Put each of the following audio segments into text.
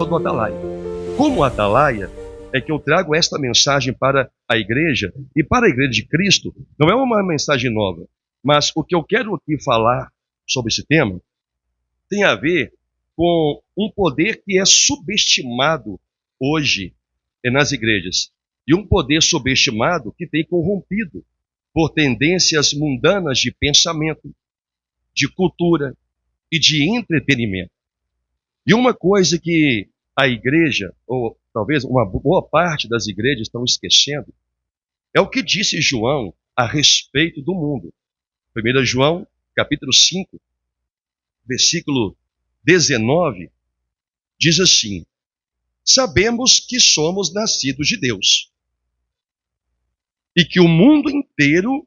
do Atalaia. Como Atalaia, é que eu trago esta mensagem para a igreja, e para a igreja de Cristo, não é uma mensagem nova, mas o que eu quero aqui falar sobre esse tema tem a ver com um poder que é subestimado hoje nas igrejas, e um poder subestimado que tem corrompido por tendências mundanas de pensamento, de cultura e de entretenimento. E uma coisa que a igreja, ou talvez uma boa parte das igrejas estão esquecendo, é o que disse João a respeito do mundo. 1 João, capítulo 5, versículo 19, diz assim: sabemos que somos nascidos de Deus e que o mundo inteiro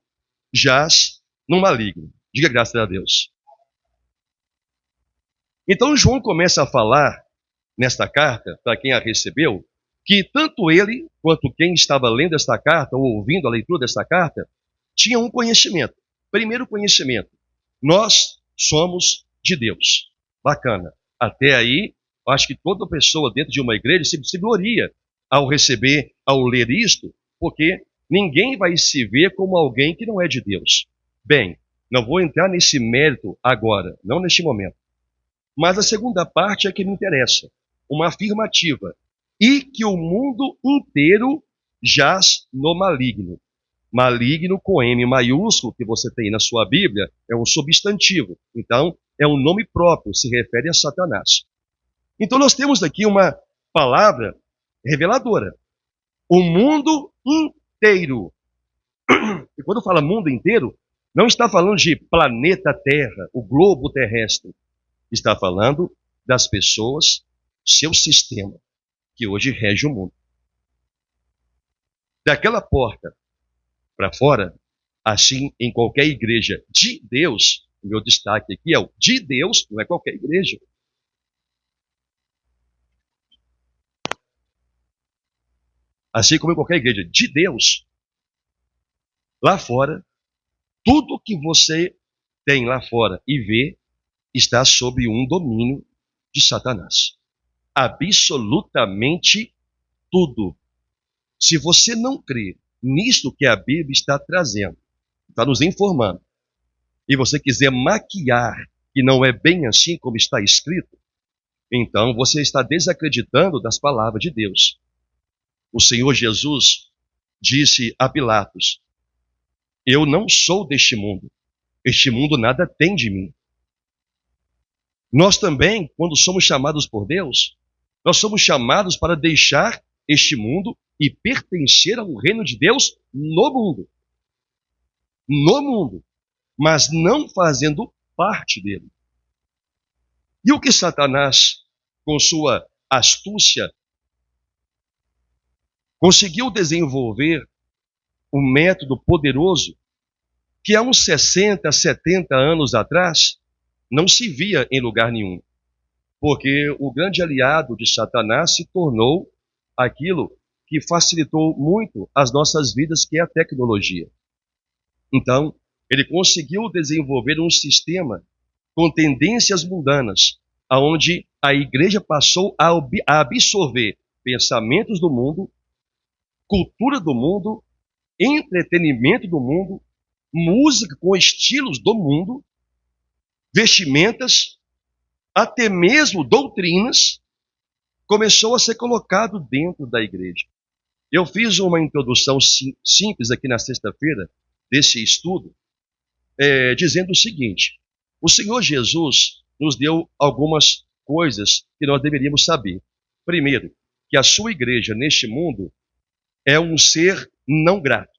jaz no maligno. Diga graças a Deus. Então João começa a falar nesta carta, para quem a recebeu, que tanto ele quanto quem estava lendo esta carta ou ouvindo a leitura desta carta tinha um conhecimento. Primeiro conhecimento: nós somos de Deus. Bacana. Até aí, acho que toda pessoa dentro de uma igreja se gloria ao receber, ao ler isto, porque ninguém vai se ver como alguém que não é de Deus. Bem, não vou entrar nesse mérito agora, não neste momento. Mas a segunda parte é que me interessa. Uma afirmativa. E que o mundo inteiro jaz no maligno. Maligno com M maiúsculo, que você tem na sua Bíblia, é um substantivo. Então, é um nome próprio, se refere a Satanás. Então, nós temos aqui uma palavra reveladora. O mundo inteiro. E quando fala mundo inteiro, não está falando de planeta Terra, o globo terrestre. Está falando das pessoas, seu sistema, que hoje rege o mundo. Daquela porta para fora, assim em qualquer igreja de Deus, o meu destaque aqui é o de Deus, não é qualquer igreja. Assim como em qualquer igreja de Deus, lá fora, tudo que você tem lá fora e vê, está sob um domínio de Satanás. Absolutamente tudo. Se você não crê nisto que a Bíblia está trazendo, está nos informando, e você quiser maquiar que não é bem assim como está escrito, então você está desacreditando das palavras de Deus. O Senhor Jesus disse a Pilatos: eu não sou deste mundo, este mundo nada tem de mim. Nós também, quando somos chamados por Deus, nós somos chamados para deixar este mundo e pertencer ao reino de Deus no mundo. No mundo. Mas não fazendo parte dele. E o que Satanás, com sua astúcia, conseguiu desenvolver um método poderoso que há uns 60, 70 anos atrás não se via em lugar nenhum. Porque o grande aliado de Satanás se tornou aquilo que facilitou muito as nossas vidas, que é a tecnologia. Então, ele conseguiu desenvolver um sistema com tendências mundanas, onde a igreja passou a absorver pensamentos do mundo, cultura do mundo, entretenimento do mundo, música com estilos do mundo, vestimentas, até mesmo doutrinas, começou a ser colocado dentro da igreja. Eu fiz uma introdução simples aqui na sexta-feira desse estudo, dizendo o seguinte: o Senhor Jesus nos deu algumas coisas que nós deveríamos saber. Primeiro, que a sua igreja neste mundo é um ser não grato.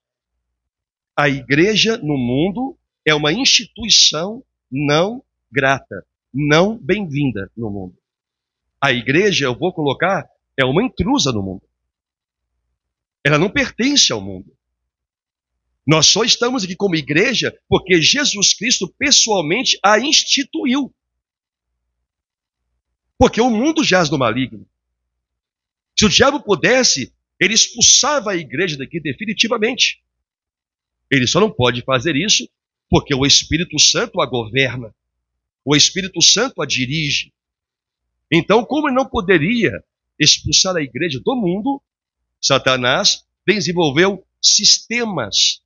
A igreja no mundo é uma instituição não grata, não bem-vinda no mundo. A igreja, eu vou colocar, é uma intrusa no mundo. Ela não pertence ao mundo. Nós só estamos aqui como igreja porque Jesus Cristo pessoalmente a instituiu. Porque o mundo jaz no maligno. Se o diabo pudesse, ele expulsava a igreja daqui definitivamente. Ele só não pode fazer isso porque o Espírito Santo a governa. O Espírito Santo a dirige. Então, como ele não poderia expulsar a igreja do mundo, Satanás desenvolveu sistemas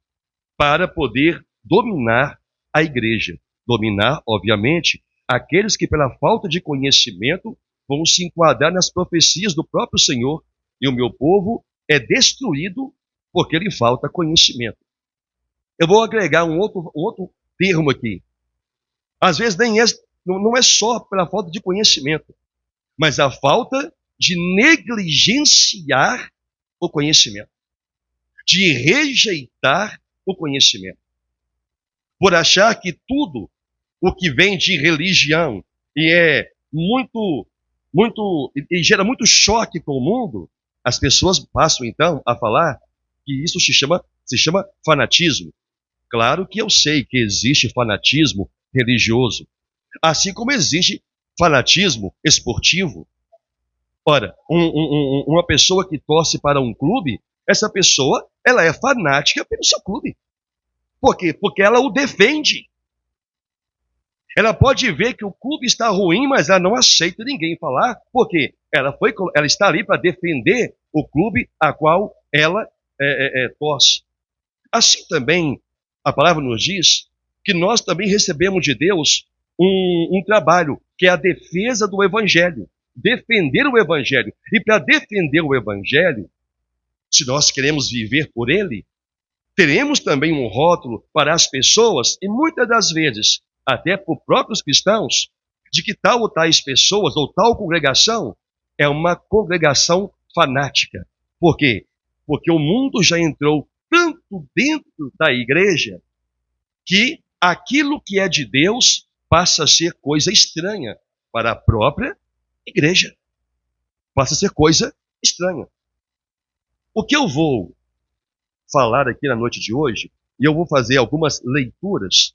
para poder dominar a igreja. Dominar, obviamente, aqueles que pela falta de conhecimento vão se enquadrar nas profecias do próprio Senhor, e o meu povo é destruído porque lhe falta conhecimento. Eu vou agregar um outro termo aqui. Às vezes não é só pela falta de conhecimento, mas a falta de negligenciar o conhecimento, de rejeitar o conhecimento, por achar que tudo o que vem de religião e é e gera muito choque com o mundo, as pessoas passam então a falar que isso se chama fanatismo. Claro que eu sei que existe fanatismo religioso, assim como existe fanatismo esportivo. Ora, uma pessoa que torce para um clube, essa pessoa, ela é fanática pelo seu clube. Por quê? Porque ela o defende. Ela pode ver que o clube está ruim, mas ela não aceita ninguém falar, porque ela está ali para defender o clube a qual ela torce. Assim também, a palavra nos diz que nós também recebemos de Deus um trabalho, que é a defesa do Evangelho. Defender o Evangelho. E para defender o Evangelho, se nós queremos viver por ele, teremos também um rótulo para as pessoas, e muitas das vezes, até por próprios cristãos, de que tal ou tais pessoas, ou tal congregação, é uma congregação fanática. Por quê? Porque o mundo já entrou tanto dentro da igreja, que aquilo que é de Deus passa a ser coisa estranha para a própria igreja. Passa a ser coisa estranha. O que eu vou falar aqui na noite de hoje, e eu vou fazer algumas leituras,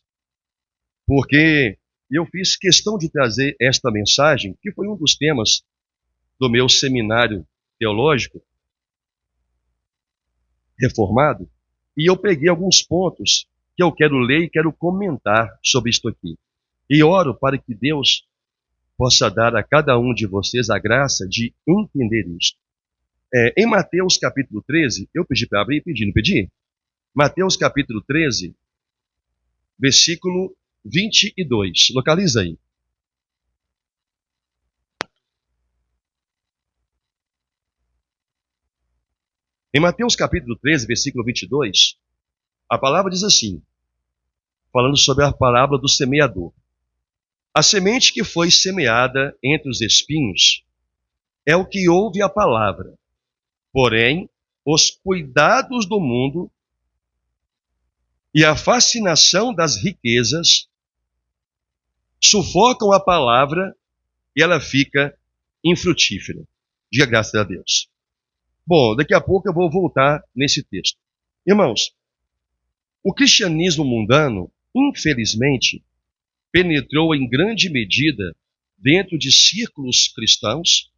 porque eu fiz questão de trazer esta mensagem, que foi um dos temas do meu seminário teológico reformado, e eu peguei alguns pontos que eu quero ler e quero comentar sobre isto aqui. E oro para que Deus possa dar a cada um de vocês a graça de entender isto. Em Mateus capítulo 13, eu pedi para abrir, não pedi? Mateus capítulo 13, versículo 22. Localiza aí. Em Mateus capítulo 13, versículo 22, a palavra diz assim, falando sobre a parábola do semeador. A semente que foi semeada entre os espinhos é o que ouve a palavra. Porém, os cuidados do mundo e a fascinação das riquezas sufocam a palavra e ela fica infrutífera. Diga graças a Deus. Bom, daqui a pouco eu vou voltar nesse texto. Irmãos, o cristianismo mundano, infelizmente, penetrou em grande medida dentro de círculos cristãos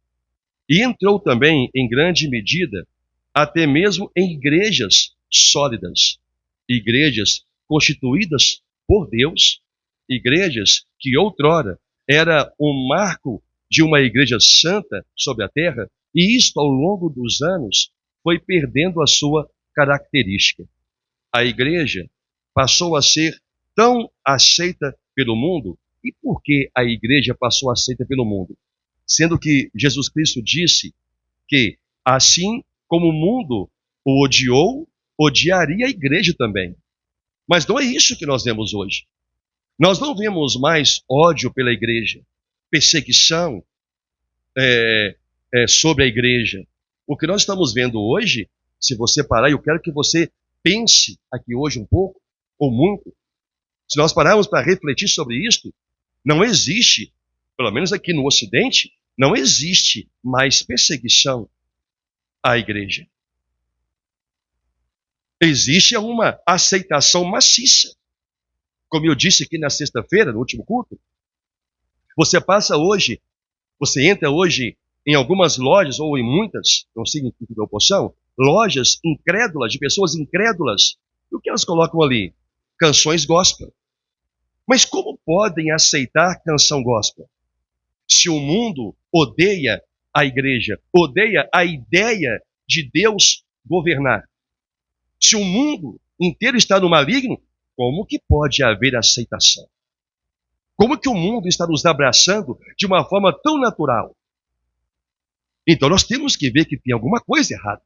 e entrou também, em grande medida, até mesmo em igrejas sólidas, igrejas constituídas por Deus, igrejas que outrora era um marco de uma igreja santa sobre a terra, e isto, ao longo dos anos, foi perdendo a sua característica. A igreja passou a ser tão aceita pelo mundo. E por que a igreja passou a ser aceita pelo mundo? Sendo que Jesus Cristo disse que, assim como o mundo o odiou, odiaria a igreja também. Mas não é isso que nós vemos hoje. Nós não vemos mais ódio pela igreja, perseguição sobre a igreja. O que nós estamos vendo hoje, se você parar, eu quero que você pense aqui hoje um pouco, ou muito, se nós pararmos para refletir sobre isto, não existe, pelo menos aqui no Ocidente, não existe mais perseguição à igreja. Existe uma aceitação maciça. Como eu disse aqui na sexta-feira, no último culto, você entra hoje em algumas lojas, ou em muitas, não sei em que proporção, lojas incrédulas, de pessoas incrédulas. E o que elas colocam ali? Canções gospel. Mas como podem aceitar canção gospel? Se o mundo odeia a igreja, odeia a ideia de Deus governar. Se o mundo inteiro está no maligno, como que pode haver aceitação? Como que o mundo está nos abraçando de uma forma tão natural? Então nós temos que ver que tem alguma coisa errada.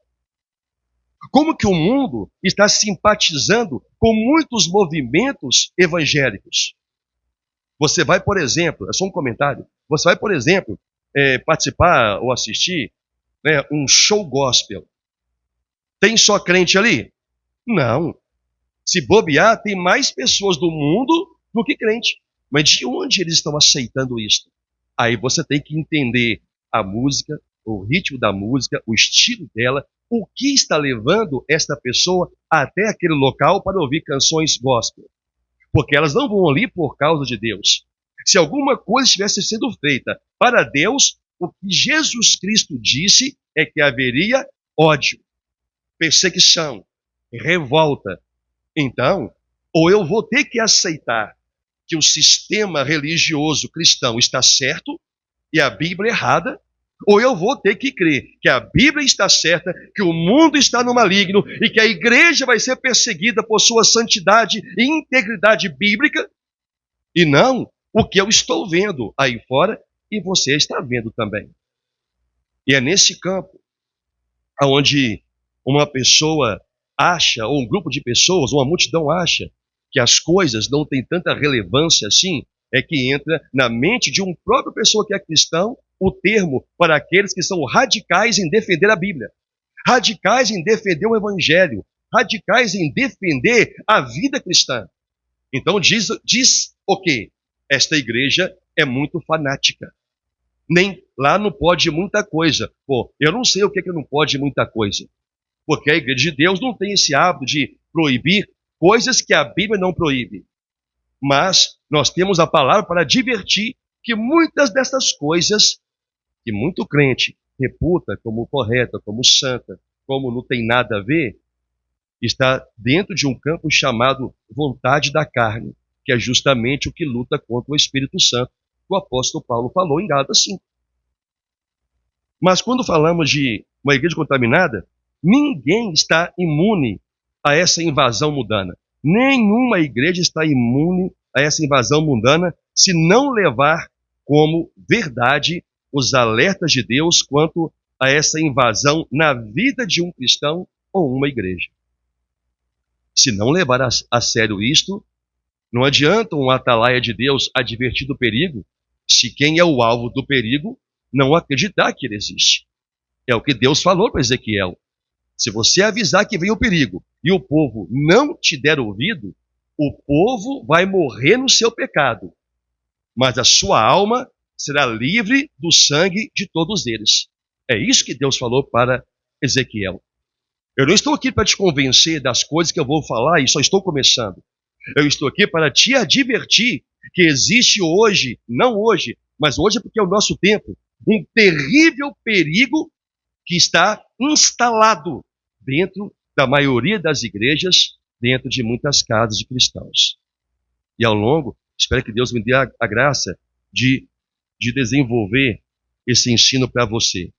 Como que o mundo está simpatizando com muitos movimentos evangélicos? Você vai, por exemplo, é só um comentário, você vai, por exemplo, participar ou assistir um show gospel. Tem só crente ali? Não. Se bobear, tem mais pessoas do mundo do que crente. Mas de onde eles estão aceitando isso? Aí você tem que entender a música, o ritmo da música, o estilo dela, o que está levando esta pessoa até aquele local para ouvir canções gospel. Porque elas não vão ali por causa de Deus. Se alguma coisa estivesse sendo feita para Deus, o que Jesus Cristo disse é que haveria ódio, perseguição, revolta. Então, ou eu vou ter que aceitar que o sistema religioso cristão está certo e a Bíblia errada, ou eu vou ter que crer que a Bíblia está certa, que o mundo está no maligno e que a igreja vai ser perseguida por sua santidade e integridade bíblica, e não o que eu estou vendo aí fora e você está vendo também. E é nesse campo onde uma pessoa acha, ou um grupo de pessoas, ou uma multidão acha, que as coisas não têm tanta relevância assim, é que entra na mente de uma própria pessoa que é cristão o termo para aqueles que são radicais em defender a Bíblia, radicais em defender o Evangelho, radicais em defender a vida cristã. Então diz o quê? Esta igreja é muito fanática. Nem lá não pode muita coisa. Pô, eu não sei o que não pode muita coisa. Porque a igreja de Deus não tem esse hábito de proibir coisas que a Bíblia não proíbe. Mas nós temos a palavra para advertir que muitas dessas coisas que muito crente reputa como correta, como santa, como não tem nada a ver, está dentro de um campo chamado vontade da carne, que é justamente o que luta contra o Espírito Santo, que o apóstolo Paulo falou em Gálatas 5. Mas quando falamos de uma igreja contaminada, ninguém está imune a essa invasão mundana. Nenhuma igreja está imune a essa invasão mundana se não levar como verdade os alertas de Deus quanto a essa invasão na vida de um cristão ou uma igreja. Se não levar a sério isto, não adianta um atalaia de Deus advertir do perigo, se quem é o alvo do perigo não acreditar que ele existe. É o que Deus falou para Ezequiel. Se você avisar que vem o perigo e o povo não te der ouvido, o povo vai morrer no seu pecado, mas a sua alma será livre do sangue de todos eles. É isso que Deus falou para Ezequiel. Eu não estou aqui para te convencer das coisas que eu vou falar e só estou começando. Eu estou aqui para te advertir que existe hoje, não hoje, mas hoje é porque é o nosso tempo, um terrível perigo que está instalado dentro da maioria das igrejas, dentro de muitas casas de cristãos. E ao longo, espero que Deus me dê a graça de desenvolver esse ensino para você.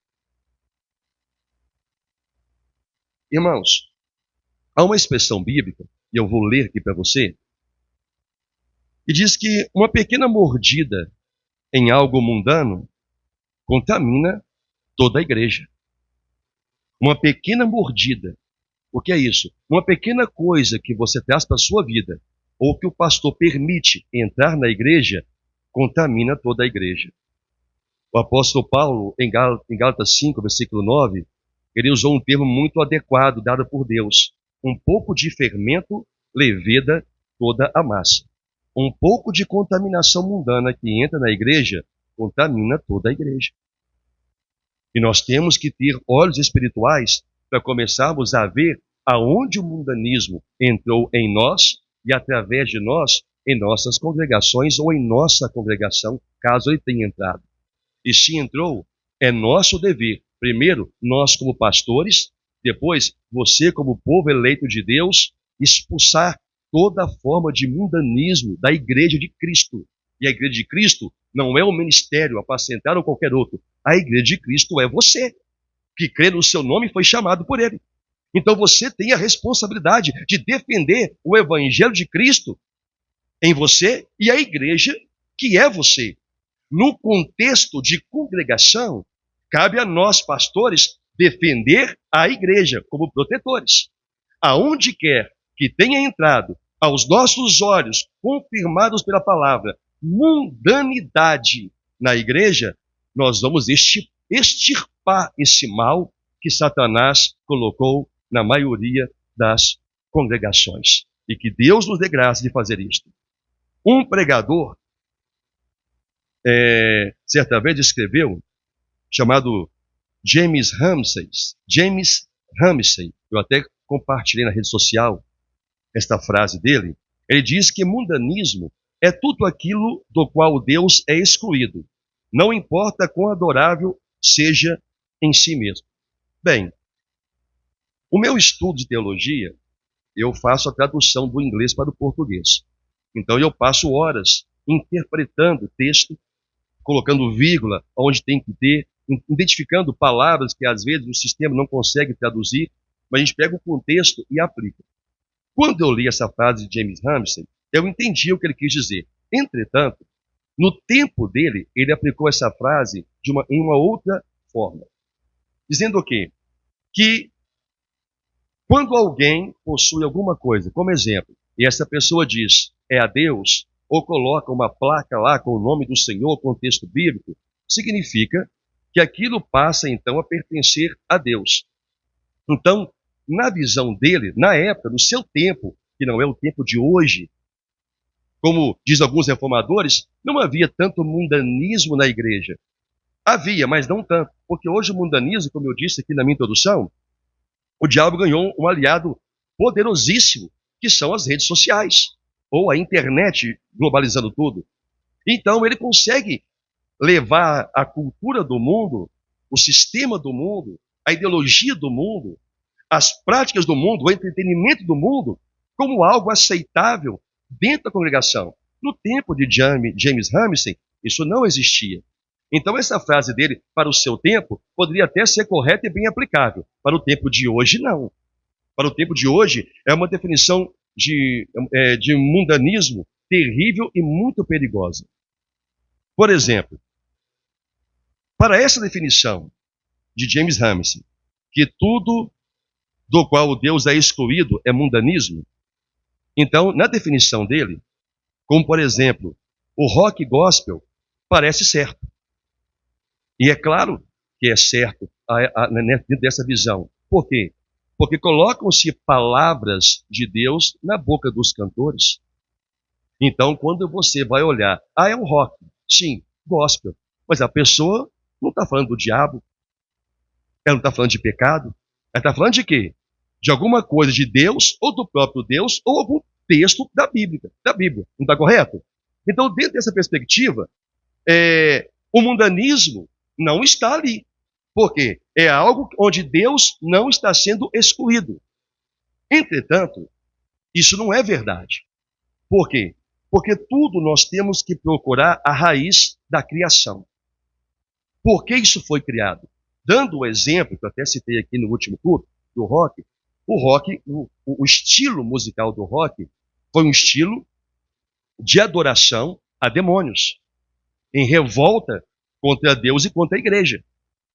Irmãos, há uma expressão bíblica, e eu vou ler aqui para você, que diz que uma pequena mordida em algo mundano contamina toda a igreja. Uma pequena mordida. O que é isso? Uma pequena coisa que você traz para a sua vida, ou que o pastor permite entrar na igreja, contamina toda a igreja. O apóstolo Paulo, em Gálatas 5, versículo 9, ele usou um termo muito adequado, dado por Deus. Um pouco de fermento leveda toda a massa. Um pouco de contaminação mundana que entra na igreja, contamina toda a igreja. E nós temos que ter olhos espirituais para começarmos a ver aonde o mundanismo entrou em nós e através de nós, em nossas congregações ou em nossa congregação, caso ele tenha entrado. E se entrou, é nosso dever, primeiro, nós como pastores, depois, você como povo eleito de Deus, expulsar toda forma de mundanismo da igreja de Cristo. E a igreja de Cristo não é um ministério apacentar ou qualquer outro. A igreja de Cristo é você, que crê no seu nome e foi chamado por ele. Então você tem a responsabilidade de defender o evangelho de Cristo em você e a igreja que é você. No contexto de congregação, cabe a nós, pastores, defender a igreja como protetores. Aonde quer que tenha entrado aos nossos olhos, confirmados pela palavra, mundanidade na igreja, nós vamos extirpar esse mal que Satanás colocou na maioria das congregações. E que Deus nos dê graça de fazer isto. Um pregador, certa vez escreveu, chamado James Ramsey, eu até compartilhei na rede social esta frase dele. Ele diz que mundanismo é tudo aquilo do qual Deus é excluído, não importa quão adorável seja em si mesmo. Bem, o meu estudo de teologia, eu faço a tradução do inglês para o português. Então eu passo horas interpretando o texto, colocando vírgula onde tem que ter, identificando palavras que às vezes o sistema não consegue traduzir, mas a gente pega o contexto e aplica. Quando eu li essa frase de James Ramsey, eu entendi o que ele quis dizer. Entretanto, no tempo dele, ele aplicou essa frase em uma outra forma. Dizendo o quê? Que quando alguém possui alguma coisa, como exemplo, e essa pessoa diz, é a Deus, ou coloca uma placa lá com o nome do Senhor, com o texto bíblico, significa que aquilo passa então a pertencer a Deus. Então, na visão dele, na época, no seu tempo, que não é o tempo de hoje, como diz alguns reformadores, não havia tanto mundanismo na igreja. Havia, mas não tanto, porque hoje o mundanismo, como eu disse aqui na minha introdução, o diabo ganhou um aliado poderosíssimo, que são as redes sociais, ou a internet globalizando tudo. Então ele consegue levar a cultura do mundo, o sistema do mundo, a ideologia do mundo, as práticas do mundo, o entretenimento do mundo, como algo aceitável dentro da congregação. No tempo de James Ramsey, isso não existia. Então essa frase dele, para o seu tempo, poderia até ser correta e bem aplicável. Para o tempo de hoje, não. Para o tempo de hoje, é uma definição de mundanismo terrível e muito perigosa. Por exemplo, para essa definição de James Ramsey, que tudo do qual Deus é excluído é mundanismo, então, na definição dele, como por exemplo, o rock gospel parece certo. E é claro que é certo dentro dessa visão. Por quê? Porque colocam-se palavras de Deus na boca dos cantores. Então, quando você vai olhar, é um rock, sim, gospel, mas a pessoa não está falando do diabo, ela não está falando de pecado, ela está falando de quê? De alguma coisa de Deus, ou do próprio Deus, ou algum texto da Bíblia, não está correto? Então, dentro dessa perspectiva, o mundanismo não está ali. Por quê? É algo onde Deus não está sendo excluído. Entretanto, isso não é verdade. Por quê? Porque tudo nós temos que procurar a raiz da criação. Por que isso foi criado? Dando o exemplo, que eu até citei aqui no último culto, do rock, o estilo musical do rock foi um estilo de adoração a demônios, em revolta contra Deus e contra a igreja.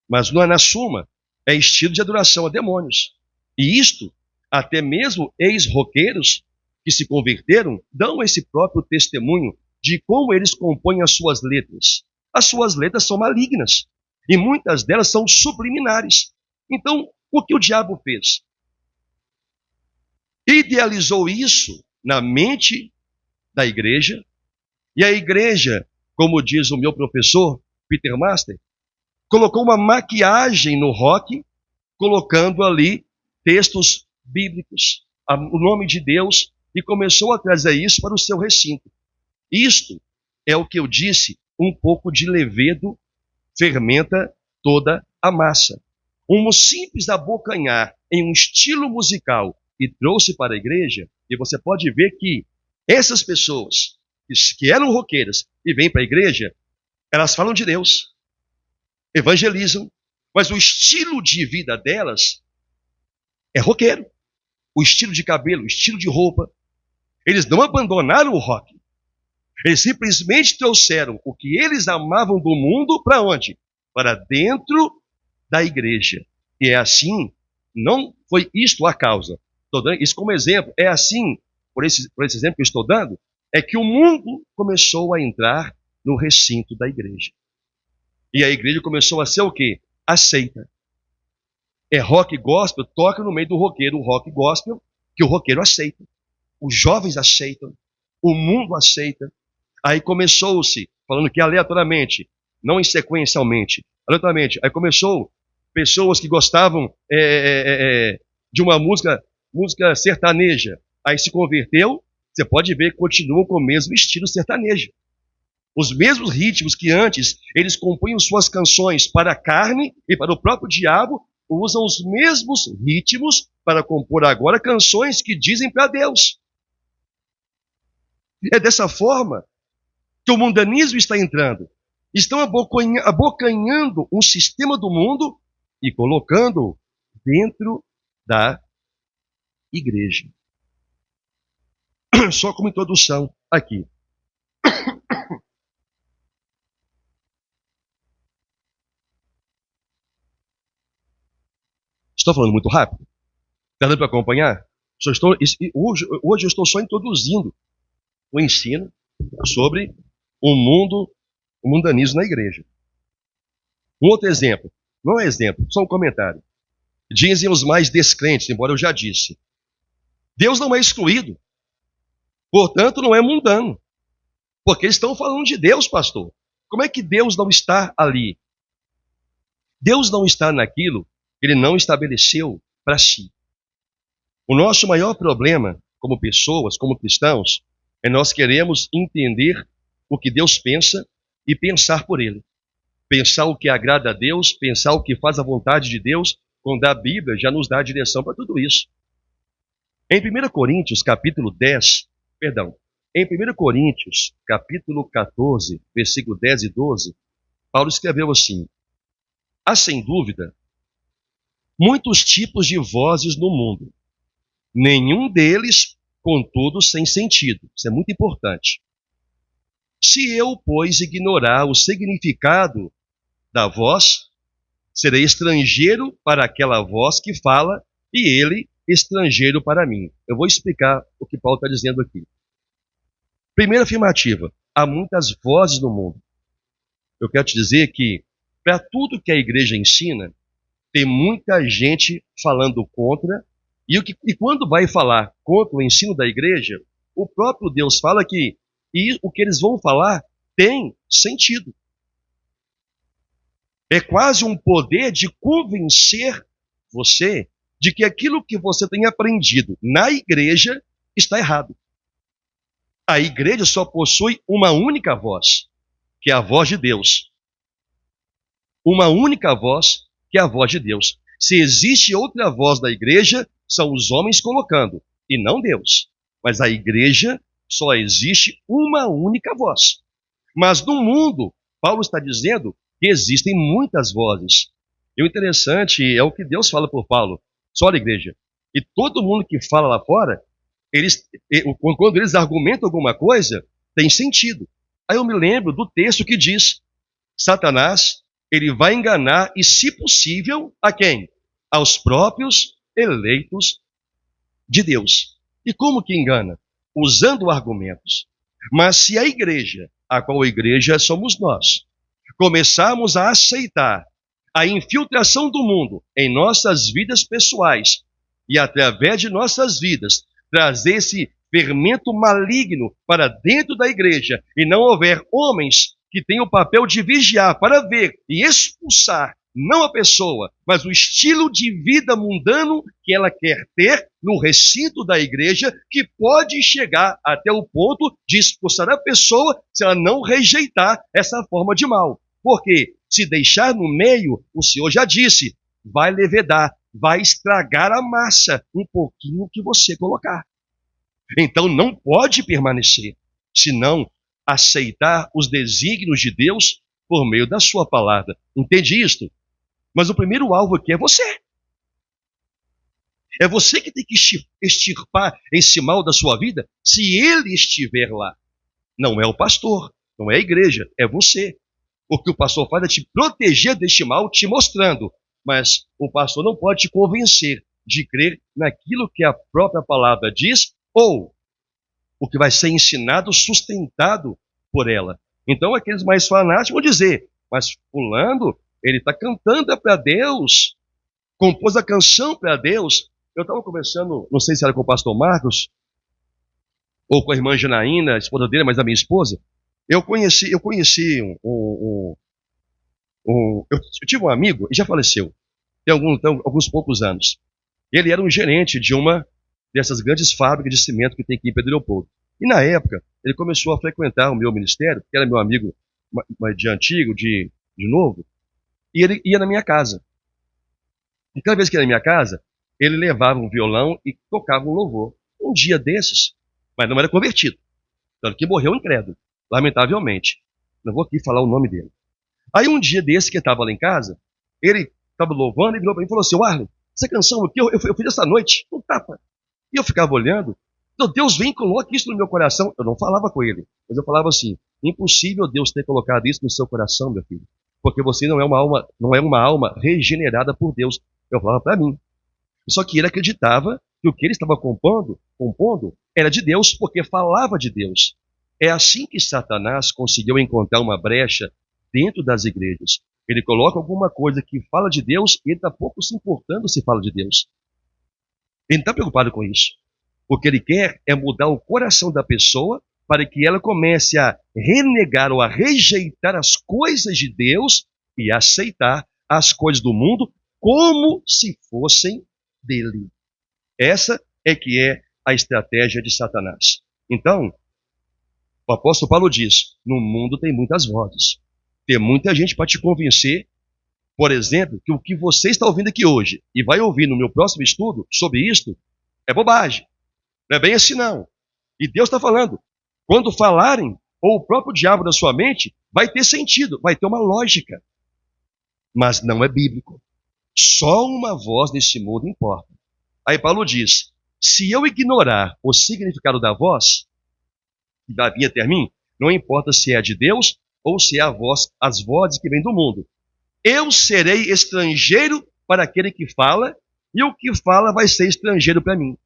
Mas não é na suma, é estilo de adoração a demônios. E isto, até mesmo ex-roqueiros que se converteram, dão esse próprio testemunho de como eles compõem as suas letras. As suas letras são malignas, e muitas delas são subliminares. Então, o que o diabo fez? Idealizou isso na mente da igreja, e a igreja, como diz o meu professor, Peter Master, colocou uma maquiagem no rock, colocando ali textos bíblicos, o nome de Deus, e começou a trazer isso para o seu recinto. Isto é o que eu disse, um pouco de levedo fermenta toda a massa. Um simples abocanhar em um estilo musical e trouxe para a igreja, e você pode ver que essas pessoas que eram roqueiras e vêm para a igreja, elas falam de Deus, evangelizam, mas o estilo de vida delas é roqueiro. O estilo de cabelo, o estilo de roupa. Eles não abandonaram o rock. Eles simplesmente trouxeram o que eles amavam do mundo para onde? Para dentro da igreja. E é assim, não foi isto a causa. Estou dando isso como exemplo. É assim, por esse exemplo que eu estou dando, é que o mundo começou a entrar no recinto da igreja. E a igreja começou a ser o quê? Aceita. É rock gospel, toca no meio do roqueiro o rock gospel, que o roqueiro aceita. Os jovens aceitam, o mundo aceita. Aí começou-se, falando que aleatoriamente, não sequencialmente, aleatoriamente, aí começou pessoas que gostavam de uma música sertaneja, aí se converteu, você pode ver que continuam com o mesmo estilo sertanejo. Os mesmos ritmos que antes eles compunham suas canções para a carne e para o próprio diabo, usam os mesmos ritmos para compor agora canções que dizem para Deus. É dessa forma que o mundanismo está entrando. Estão abocanhando um sistema do mundo e colocando dentro da igreja. Só como introdução aqui. Estou falando muito rápido? Está dando para acompanhar? Hoje eu estou só introduzindo o ensino sobre o mundanismo na igreja. Um outro exemplo, não é exemplo, só um comentário. Dizem os mais descrentes, embora eu já disse. Deus não é excluído, portanto não é mundano. Porque eles estão falando de Deus, pastor. Como é que Deus não está ali? Deus não está naquilo que Ele não estabeleceu para si. O nosso maior problema, como pessoas, como cristãos, é nós queremos entender o que Deus pensa e pensar por Ele. Pensar o que agrada a Deus, pensar o que faz a vontade de Deus, quando a Bíblia já nos dá a direção para tudo isso. Em 1 Coríntios, capítulo 10, em 1 Coríntios, capítulo 14, versículo 10 e 12, Paulo escreveu assim: há sem dúvida muitos tipos de vozes no mundo, nenhum deles, contudo, sem sentido. Isso é muito importante. Se eu, pois, ignorar o significado da voz, serei estrangeiro para aquela voz que fala e ele estrangeiro para mim. Eu vou explicar o que Paulo está dizendo aqui. Primeira afirmativa, há muitas vozes no mundo. Eu quero te dizer que, para tudo que a igreja ensina, tem muita gente falando contra, e quando vai falar contra o ensino da igreja, o próprio Deus fala que o que eles vão falar tem sentido. É quase um poder de convencer você de que aquilo que você tem aprendido na igreja está errado. A igreja só possui uma única voz, que é a voz de Deus. Uma única voz, que é a voz de Deus. Se existe outra voz da igreja, são os homens colocando, e não Deus. Mas a igreja só existe uma única voz. Mas no mundo, Paulo está dizendo que existem muitas vozes. E o interessante é o que Deus fala por Paulo. Só a igreja. E todo mundo que fala lá fora, quando eles argumentam alguma coisa, tem sentido. Aí eu me lembro do texto que diz: Satanás, ele vai enganar, e se possível, a quem? Aos próprios eleitos de Deus. E como que engana? Usando argumentos. Mas se a igreja, a qual a igreja somos nós, começarmos a aceitar a infiltração do mundo em nossas vidas pessoais e através de nossas vidas trazer esse fermento maligno para dentro da igreja e não houver homens que têm o papel de vigiar para ver e expulsar não a pessoa, mas o estilo de vida mundano que ela quer ter no recinto da igreja, que pode chegar até o ponto de expulsar a pessoa se ela não rejeitar essa forma de mal. Porque se deixar no meio, o Senhor já disse, vai levedar, vai estragar a massa, um pouquinho que você colocar. Então não pode permanecer, senão aceitar os desígnios de Deus por meio da sua palavra. Entende isto? Mas o primeiro alvo aqui é você. É você que tem que extirpar esse mal da sua vida se ele estiver lá. Não é o pastor, não é a igreja, é você. O que o pastor faz é te proteger deste mal, te mostrando. Mas o pastor não pode te convencer de crer naquilo que a própria palavra diz ou o que vai ser ensinado, sustentado por ela. Então aqueles mais fanáticos vão dizer, mas fulano, ele está cantando para Deus, compôs a canção para Deus. Eu estava conversando, não sei se era com o pastor Marcos, ou com a irmã Janaína, a esposa dele, mas a minha esposa. Eu conheci eu tive um amigo, e já faleceu, tem alguns poucos anos. Ele era um gerente de uma dessas grandes fábricas de cimento que tem aqui em Pedro Leopoldo. E na época, ele começou a frequentar o meu ministério, que era meu amigo de antigo, de novo, e ele ia na minha casa. E cada vez que ia na minha casa, ele levava um violão e tocava um louvor. Um dia desses, mas não era convertido, tanto que morreu incrédulo, lamentavelmente. Não vou aqui falar o nome dele. Aí um dia desse que estava lá em casa, ele estava louvando e virou para mim e falou assim, Arlen, essa canção aqui eu fiz essa noite, um tapa. E eu ficava olhando, então Deus vem e coloca isso no meu coração. Eu não falava com ele, mas eu falava assim, impossível Deus ter colocado isso no seu coração, meu filho, porque você não é uma alma regenerada por Deus. Eu falava para mim. Só que ele acreditava que o que ele estava compondo era de Deus, porque falava de Deus. É assim que Satanás conseguiu encontrar uma brecha dentro das igrejas. Ele coloca alguma coisa que fala de Deus e ele está pouco se importando se fala de Deus. Ele não está preocupado com isso. O que ele quer é mudar o coração da pessoa para que ela comece a renegar ou a rejeitar as coisas de Deus e aceitar as coisas do mundo como se fossem dele. Essa é que é a estratégia de Satanás. Então, o apóstolo Paulo diz, no mundo tem muitas vozes. Tem muita gente para te convencer, por exemplo, que o que você está ouvindo aqui hoje e vai ouvir no meu próximo estudo sobre isto é bobagem. Não é bem assim não. E Deus está falando, quando falarem, ou o próprio diabo da sua mente, vai ter sentido, vai ter uma lógica. Mas não é bíblico. Só uma voz nesse mundo importa. Aí Paulo diz, se eu ignorar o significado da voz, que da vinha até mim, não importa se é de Deus ou se é as vozes que vêm do mundo. Eu serei estrangeiro para aquele que fala, e o que fala vai ser estrangeiro para mim.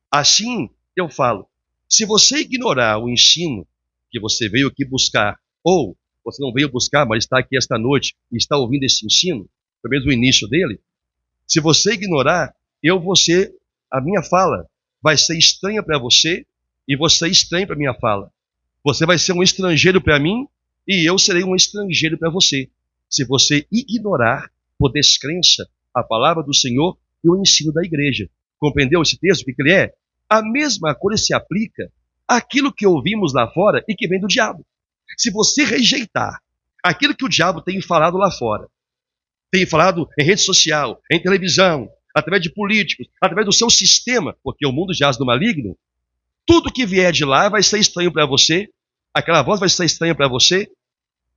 Assim, eu falo, se você ignorar o ensino que você veio aqui buscar, ou você não veio buscar, mas está aqui esta noite e está ouvindo esse ensino, pelo menos o início dele, se você ignorar, a minha fala vai ser estranha para você e você é estranho para a minha fala. Você vai ser um estrangeiro para mim e eu serei um estrangeiro para você. Se você ignorar, por descrença, a palavra do Senhor e o ensino da igreja. Compreendeu esse texto? O que ele é? A mesma coisa se aplica àquilo que ouvimos lá fora e que vem do diabo. Se você rejeitar aquilo que o diabo tem falado lá fora, tem falado em rede social, em televisão, através de políticos, através do seu sistema, porque o mundo jaz do maligno, tudo que vier de lá vai ser estranho para você, aquela voz vai ser estranha para você,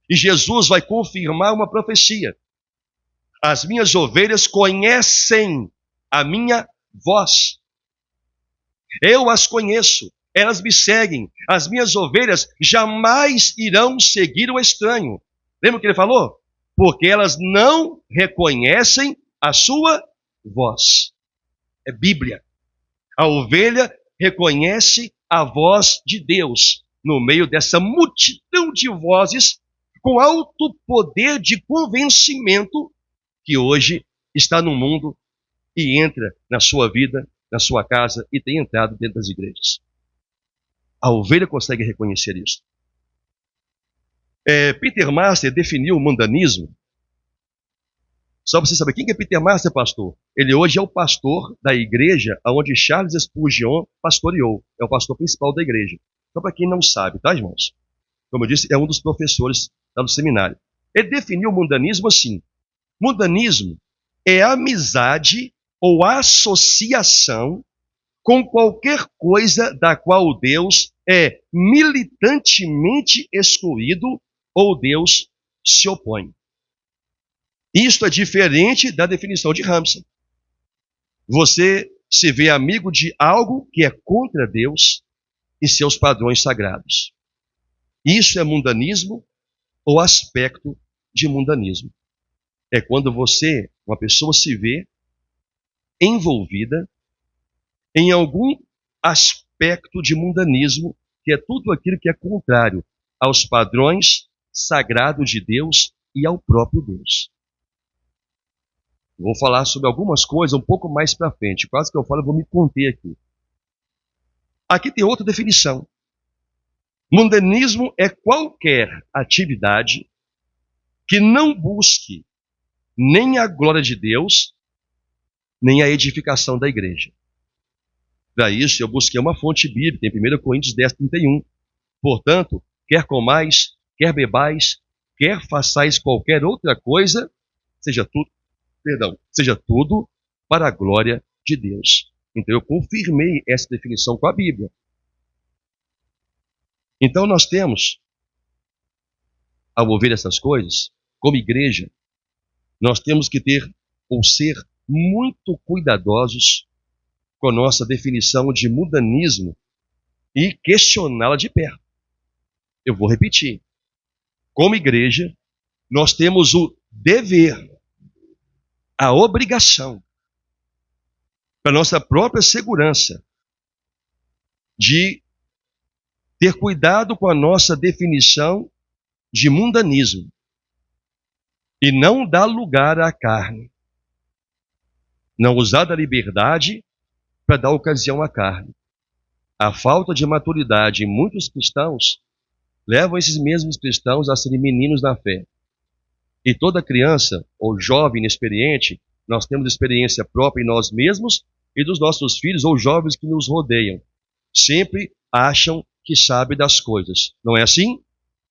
e Jesus vai confirmar uma profecia. As minhas ovelhas conhecem a minha voz. Eu as conheço, elas me seguem. As minhas ovelhas jamais irão seguir o estranho. Lembra o que ele falou? Porque elas não reconhecem a sua voz. É Bíblia. A ovelha reconhece a voz de Deus no meio dessa multidão de vozes com alto poder de convencimento que hoje está no mundo e entra na sua vida, na sua casa e tem entrado dentro das igrejas. A ovelha consegue reconhecer isso. Peter Master definiu o mundanismo. Só para você saber, quem é Peter Master, pastor? Ele hoje é o pastor da igreja onde Charles Spurgeon pastoreou. É o pastor principal da igreja. Só para quem não sabe, tá, irmãos? Como eu disse, é um dos professores lá do seminário. Ele definiu o mundanismo assim. Mundanismo é amizade ou associação com qualquer coisa da qual Deus é militantemente excluído ou Deus se opõe. Isto é diferente da definição de Ramsay. Você se vê amigo de algo que é contra Deus e seus padrões sagrados. Isso é mundanismo ou aspecto de mundanismo. É quando você, uma pessoa, se vê envolvida em algum aspecto de mundanismo, que é tudo aquilo que é contrário aos padrões sagrados de Deus e ao próprio Deus. Vou falar sobre algumas coisas um pouco mais para frente. Quase que eu falo, eu vou me conter aqui. Aqui tem outra definição. Mundanismo é qualquer atividade que não busque nem a glória de Deus, nem a edificação da igreja. Para isso, eu busquei uma fonte bíblica, em 1 Coríntios 10:31. Portanto, quer comais, quer bebais, quer façais qualquer outra coisa, seja tudo para a glória de Deus. Então, eu confirmei essa definição com a Bíblia. Então, nós temos, ao ouvir essas coisas, como igreja, nós temos que ter ou ser muito cuidadosos com a nossa definição de mundanismo e questioná-la de perto. Eu vou repetir. Como igreja, nós temos o dever, a obrigação, para nossa própria segurança, de ter cuidado com a nossa definição de mundanismo e não dar lugar à carne. Não usar da liberdade para dar ocasião à carne. A falta de maturidade em muitos cristãos levam esses mesmos cristãos a serem meninos na fé. E toda criança ou jovem inexperiente, nós temos experiência própria em nós mesmos e dos nossos filhos ou jovens que nos rodeiam. Sempre acham que sabe das coisas. Não é assim?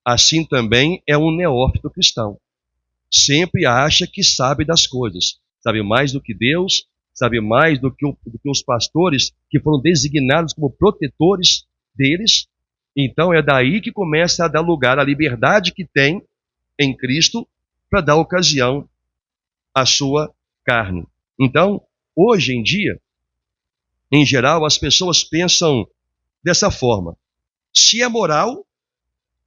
Assim também é um neófito cristão. Sempre acha que sabe das coisas. Sabe mais do que Deus, sabe mais do que os pastores que foram designados como protetores deles. Então é daí que começa a dar lugar à liberdade que tem em Cristo para dar ocasião à sua carne. Então, hoje em dia, em geral, as pessoas pensam dessa forma. Se é moral,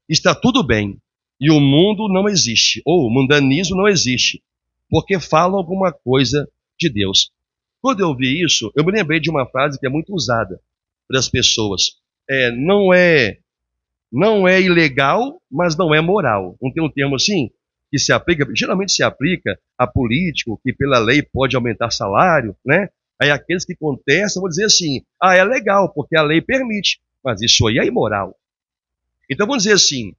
está tudo bem. E o mundo não existe, ou o mundanismo não existe, porque falam alguma coisa de Deus. Quando eu vi isso, eu me lembrei de uma frase que é muito usada pelas pessoas. Não é ilegal, mas não é moral. Não tem um termo assim que se aplica, geralmente se aplica a político que pela lei pode aumentar salário, né? Aí aqueles que contestam vão dizer assim, é legal, porque a lei permite, mas isso aí é imoral. Então vamos dizer assim,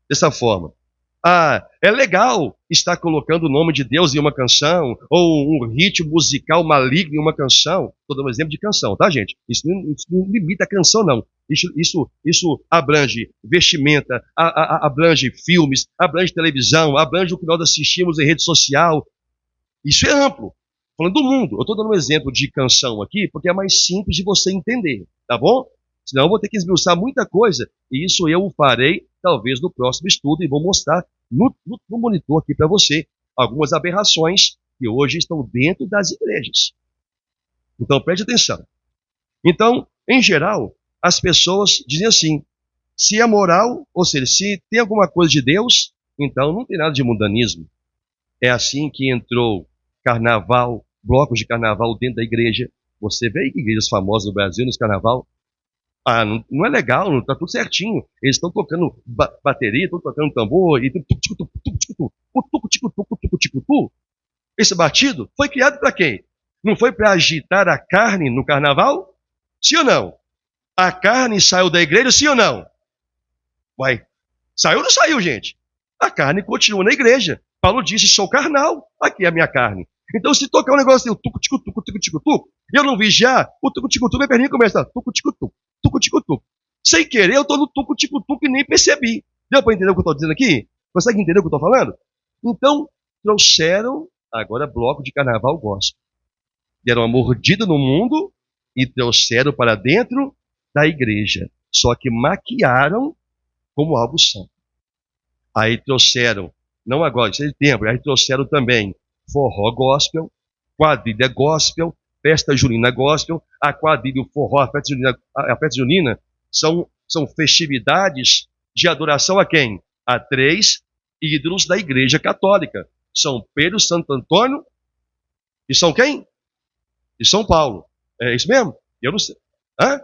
dessa forma. É legal estar colocando o nome de Deus em uma canção, ou um ritmo musical maligno em uma canção. Estou dando um exemplo de canção, tá, gente? Isso não limita a canção, não. Isso abrange vestimenta, abrange filmes, abrange televisão, abrange o que nós assistimos em rede social. Isso é amplo. Falando do mundo. Eu estou dando um exemplo de canção aqui, porque é mais simples de você entender, tá bom? Senão eu vou ter que esmiuçar muita coisa, e isso eu farei, talvez, no próximo estudo, e vou mostrar no monitor aqui para você algumas aberrações que hoje estão dentro das igrejas. Então, preste atenção. Então, em geral, as pessoas dizem assim, se é moral, ou seja, se tem alguma coisa de Deus, então não tem nada de mundanismo. É assim que entrou carnaval, blocos de carnaval dentro da igreja. Você vê igrejas famosas no Brasil, nos carnaval. Não é legal, não está tudo certinho. Eles estão tocando bateria, estão tocando tambor, e o tucu-ticu-tucu. Esse batido foi criado para quê? Não foi para agitar a carne no carnaval? Sim ou não? A carne saiu da igreja, sim ou não? Saiu ou não saiu, gente? A carne continua na igreja. Paulo disse, sou carnal, aqui é a minha carne. Então, se tocar um negócio assim, o tucu-ticu-tucu, e eu não vigiar, o tucu-ticu-tucu, minha perninha começa a tucu-ticu-tucu. Sem querer, eu estou no tucu-ticu-tucu e nem percebi. Deu para entender o que eu estou dizendo aqui? Consegue entender o que eu estou falando? Então, trouxeram, agora, bloco de carnaval gospel. Deram uma mordida no mundo e trouxeram para dentro da igreja. só que maquiaram como algo santo. Aí trouxeram, não agora, isso é de tempo, aí trouxeram também forró gospel, quadrilha gospel, festa junina gospel, a quadrilha, o forró, a festa junina são festividades de adoração a quem? A 3 ídolos da Igreja Católica. São Pedro, Santo Antônio e São quem? E São Paulo. É isso mesmo? Eu não sei. Hã?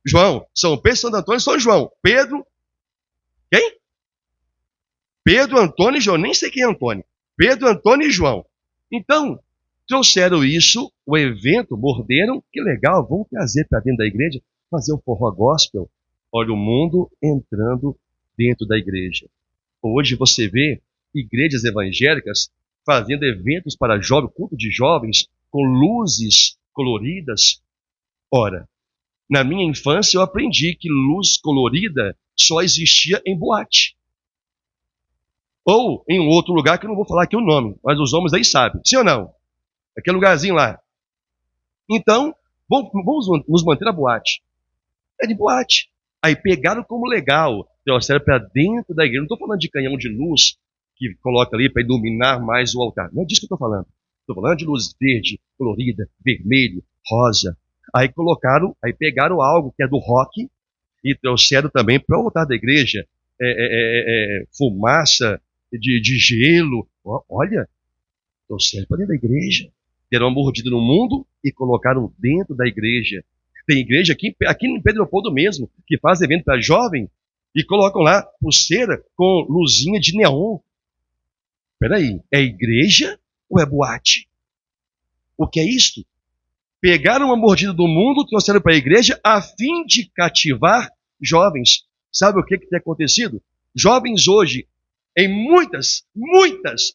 João. São Pedro, Santo Antônio e São João. Pedro. Quem? Pedro, Antônio e João. Nem sei quem é Antônio. Pedro, Antônio e João. Então, trouxeram isso, o evento, morderam. Que legal, vamos trazer para dentro da igreja, fazer um forró gospel. Olha o mundo entrando dentro da igreja. Hoje você vê igrejas evangélicas fazendo eventos para jovens, culto de jovens, com luzes coloridas. Ora, na minha infância eu aprendi que luz colorida só existia em boate. Ou em um outro lugar que eu não vou falar aqui o nome, mas os homens aí sabem. Sim ou não? Aquele lugarzinho lá. Então, vamos nos manter na boate. É de boate. Aí pegaram como legal, trouxeram para dentro da igreja. Não estou falando de canhão de luz que coloca ali para iluminar mais o altar. Não é disso que eu estou falando. Estou falando de luz verde, colorida, vermelho, rosa. Aí pegaram algo que é do rock e trouxeram também para o altar da igreja. Fumaça de gelo. Olha, trouxeram para dentro da igreja. Deram uma mordida no mundo e colocaram dentro da igreja. Tem igreja aqui em Pedro Leopoldo mesmo, que faz evento para jovem e colocam lá pulseira com luzinha de neon. Peraí, é igreja ou é boate? O que é isto? Pegaram uma mordida do mundo, trouxeram para a igreja a fim de cativar jovens. Sabe o que tem acontecido? Jovens hoje, em muitas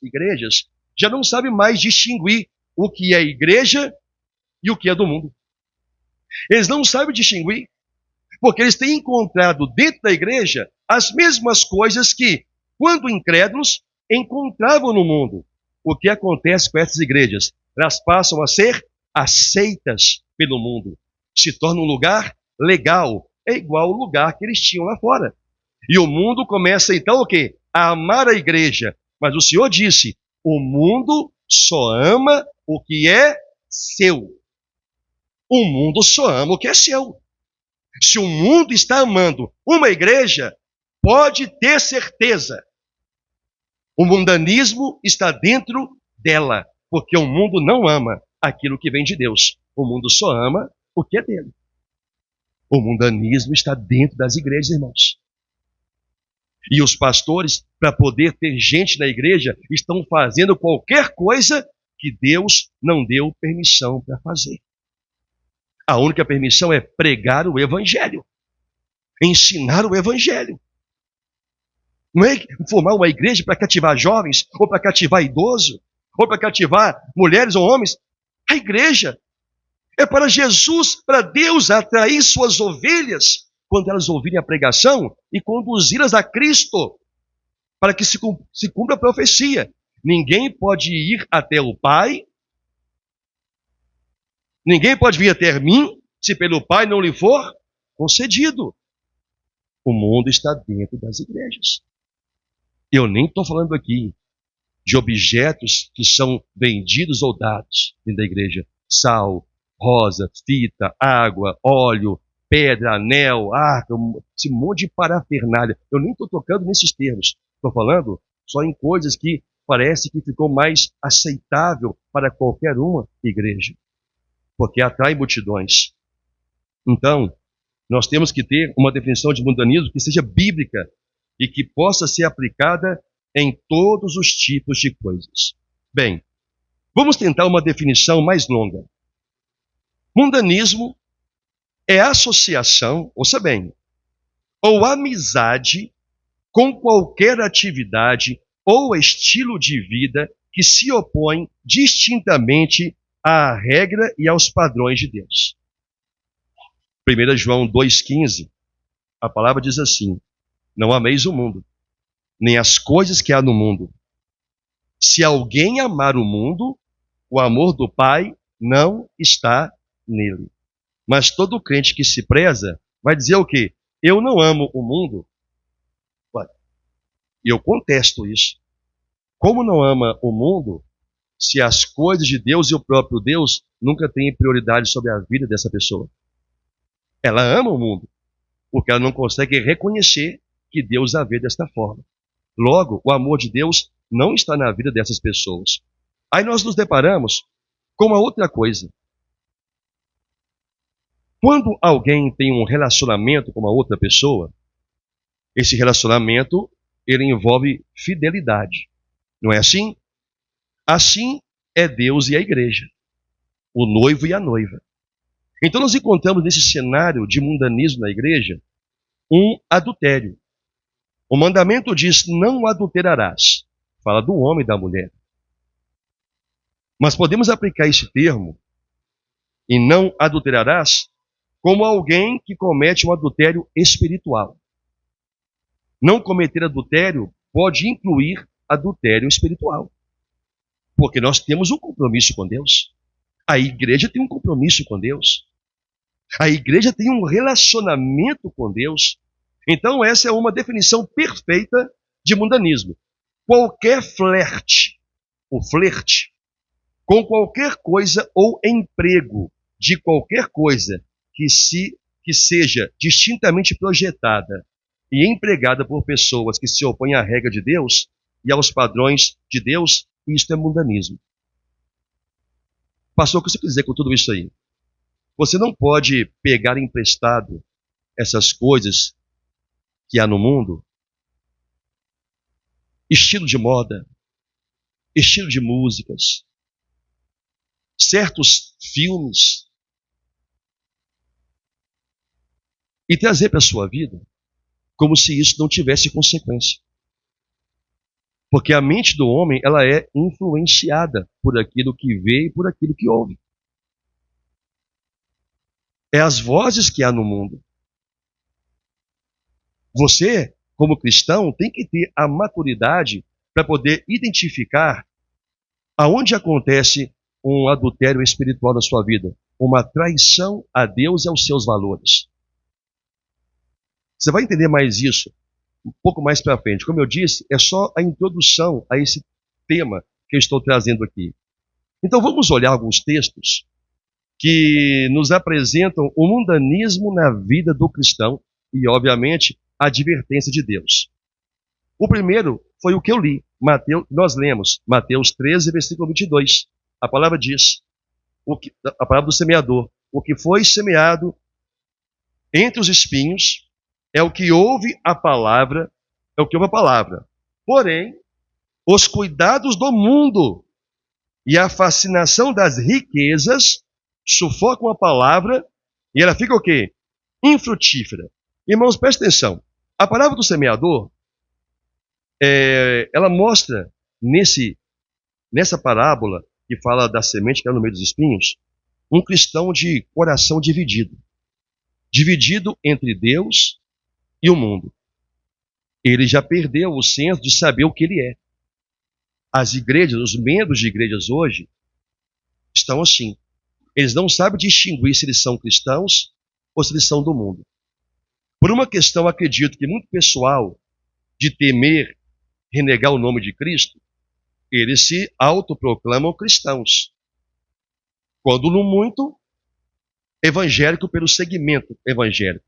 igrejas, já não sabem mais distinguir o que é igreja e o que é do mundo. Eles não sabem distinguir, porque eles têm encontrado dentro da igreja as mesmas coisas que, quando incrédulos, encontravam no mundo. O que acontece com essas igrejas? Elas passam a ser aceitas pelo mundo. Se torna um lugar legal. É igual ao lugar que eles tinham lá fora. E o mundo começa então o quê? A amar a igreja. Mas o Senhor disse, o mundo só ama o que é seu. O mundo só ama o que é seu. Se o mundo está amando uma igreja, pode ter certeza. O mundanismo está dentro dela, porque o mundo não ama aquilo que vem de Deus. O mundo só ama o que é dele. O mundanismo está dentro das igrejas, irmãos. E os pastores, para poder ter gente na igreja, estão fazendo qualquer coisa que Deus não deu permissão para fazer. A única permissão é pregar o evangelho, ensinar o evangelho. Não é formar uma igreja para cativar jovens, ou para cativar idosos, ou para cativar mulheres ou homens. A igreja é para Jesus, para Deus atrair suas ovelhas, quando elas ouvirem a pregação e conduzi-las a Cristo, para que se cumpra a profecia. Ninguém pode ir até o Pai, ninguém pode vir até mim, se pelo Pai não lhe for concedido. O mundo está dentro das igrejas. Eu nem estou falando aqui de objetos que são vendidos ou dados dentro da igreja. Sal, rosa, fita, água, óleo, pedra, anel, arca, esse monte de parafernália. Eu nem estou tocando nesses termos. Estou falando só em coisas que parece que ficou mais aceitável para qualquer uma igreja, porque atrai multidões. Então, nós temos que ter uma definição de mundanismo que seja bíblica e que possa ser aplicada em todos os tipos de coisas. Bem, vamos tentar uma definição mais longa. Mundanismo é associação, ouça bem, ou amizade com qualquer atividade ou estilo de vida que se opõe distintamente à regra e aos padrões de Deus. 1 João 2,15, a palavra diz assim, não ameis o mundo, nem as coisas que há no mundo. Se alguém amar o mundo, o amor do Pai não está nele. Mas todo crente que se preza vai dizer o quê? eu não amo o mundo, e eu contesto isso. Como não ama o mundo, se as coisas de Deus e o próprio Deus nunca têm prioridade sobre a vida dessa pessoa? Ela ama o mundo, porque ela não consegue reconhecer que Deus a vê desta forma. Logo, o amor de Deus não está na vida dessas pessoas. Aí nós nos deparamos com uma outra coisa. Quando alguém tem um relacionamento com uma outra pessoa, esse relacionamento ele envolve fidelidade. Não é assim? Assim é Deus e a igreja, o noivo e a noiva. Então nós encontramos nesse cenário de mundanismo na igreja um adultério. O mandamento diz: não adulterarás. Fala do homem e da mulher. Mas podemos aplicar esse termo, e não adulterarás, como alguém que comete um adultério espiritual. Não cometer adultério pode incluir adultério espiritual. Porque nós temos um compromisso com Deus. A igreja tem um compromisso com Deus. A igreja tem um relacionamento com Deus. Então essa é uma definição perfeita de mundanismo. Qualquer flerte, o flerte, com qualquer coisa ou emprego de qualquer coisa que seja distintamente projetada e empregada por pessoas que se opõem à regra de Deus e aos padrões de Deus, isto é mundanismo. Pastor, o que você quer dizer com tudo isso aí? Você não pode pegar emprestado essas coisas que há no mundo, estilo de moda, estilo de músicas, certos filmes, e trazer para a sua vida como se isso não tivesse consequência. Porque a mente do homem, ela é influenciada por aquilo que vê e por aquilo que ouve. É as vozes que há no mundo. Você, como cristão, tem que ter a maturidade para poder identificar aonde acontece um adultério espiritual na sua vida, uma traição a Deus e aos seus valores. Você vai entender mais isso um pouco mais para frente. Como eu disse, é só a introdução a esse tema que eu estou trazendo aqui. Então vamos olhar alguns textos que nos apresentam o mundanismo na vida do cristão e, obviamente, a advertência de Deus. O primeiro foi o que eu li. Nós lemos Mateus 13, versículo 22. A palavra diz, a palavra do semeador: o que foi semeado entre os espinhos é o que ouve a palavra, Porém, os cuidados do mundo e a fascinação das riquezas sufocam a palavra e ela fica o quê? Infrutífera. Irmãos, presta atenção. A palavra do semeador, ela mostra nessa parábola que fala da semente que está no meio dos espinhos, um cristão de coração dividido. Dividido entre Deus e o mundo. Ele já perdeu o senso de saber o que ele é. As igrejas, os membros de igrejas hoje, estão assim. Eles não sabem distinguir se eles são cristãos ou se eles são do mundo. Por uma questão, acredito que muito pessoal, de temer renegar o nome de Cristo, eles se autoproclamam cristãos. Quando não muito, evangélico pelo segmento evangélico.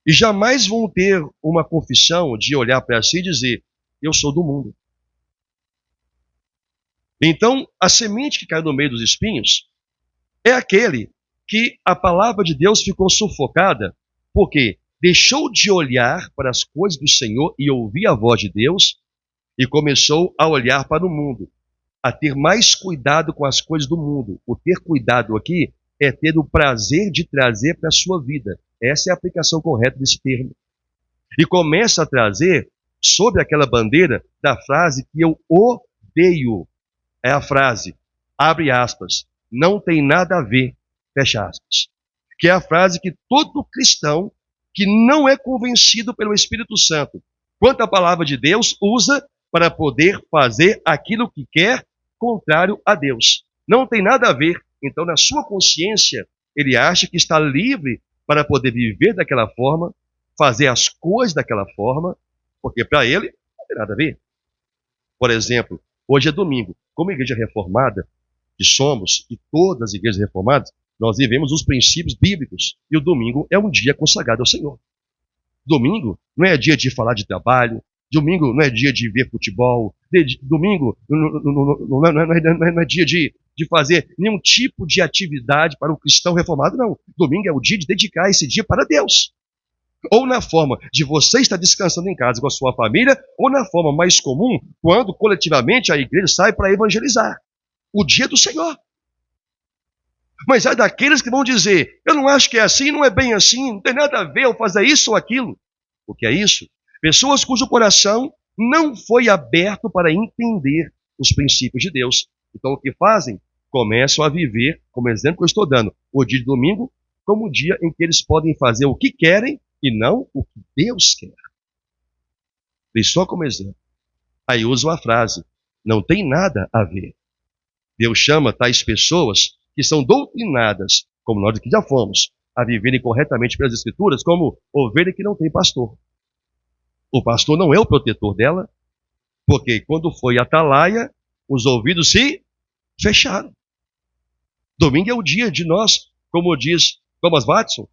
E jamais vão ter uma confissão de olhar para si e dizer: eu sou do mundo. Então, a semente que cai no meio dos espinhos é aquele que a palavra de Deus ficou sufocada, porque deixou de olhar para as coisas do Senhor e ouvir a voz de Deus, e começou a olhar para o mundo, a ter mais cuidado com as coisas do mundo. O ter cuidado aqui é ter o prazer de trazer para a sua vida. Essa é a aplicação correta desse termo. E começa a trazer sobre aquela bandeira da frase que eu odeio. É a frase, abre aspas, não tem nada a ver, fecha aspas. Que é a frase que todo cristão que não é convencido pelo Espírito Santo quanto à palavra de Deus usa para poder fazer aquilo que quer contrário a Deus. Não tem nada a ver. Então, na sua consciência, ele acha que está livre para poder viver daquela forma, fazer as coisas daquela forma, porque para ele não tem nada a ver. Por exemplo, hoje é domingo. Como igreja reformada, que somos, e todas as igrejas reformadas, nós vivemos os princípios bíblicos. E o domingo é um dia consagrado ao Senhor. Domingo não é dia de falar de trabalho, domingo não é dia de ver futebol, domingo não é dia de fazer nenhum tipo de atividade para o cristão reformado, não. Domingo é o dia de dedicar esse dia para Deus. Ou na forma de você estar descansando em casa com a sua família, ou na forma mais comum, quando coletivamente a igreja sai para evangelizar. O dia do Senhor. Mas há daqueles que vão dizer, eu não acho que é assim, não é bem assim, não tem nada a ver eu fazer isso ou aquilo. O que é isso? Pessoas cujo coração não foi aberto para entender os princípios de Deus. Então o que fazem? Começam a viver, como exemplo que eu estou dando, o dia de domingo como o dia em que eles podem fazer o que querem e não o que Deus quer. Dei só como exemplo. Aí usam a frase, não tem nada a ver. Deus chama tais pessoas que são doutrinadas, como nós aqui já fomos, a viverem corretamente pelas Escrituras, como ovelha que não tem pastor. O pastor não é o protetor dela, porque quando foi atalaia, os ouvidos se fecharam. Domingo é o dia de nós, como diz Thomas Watson,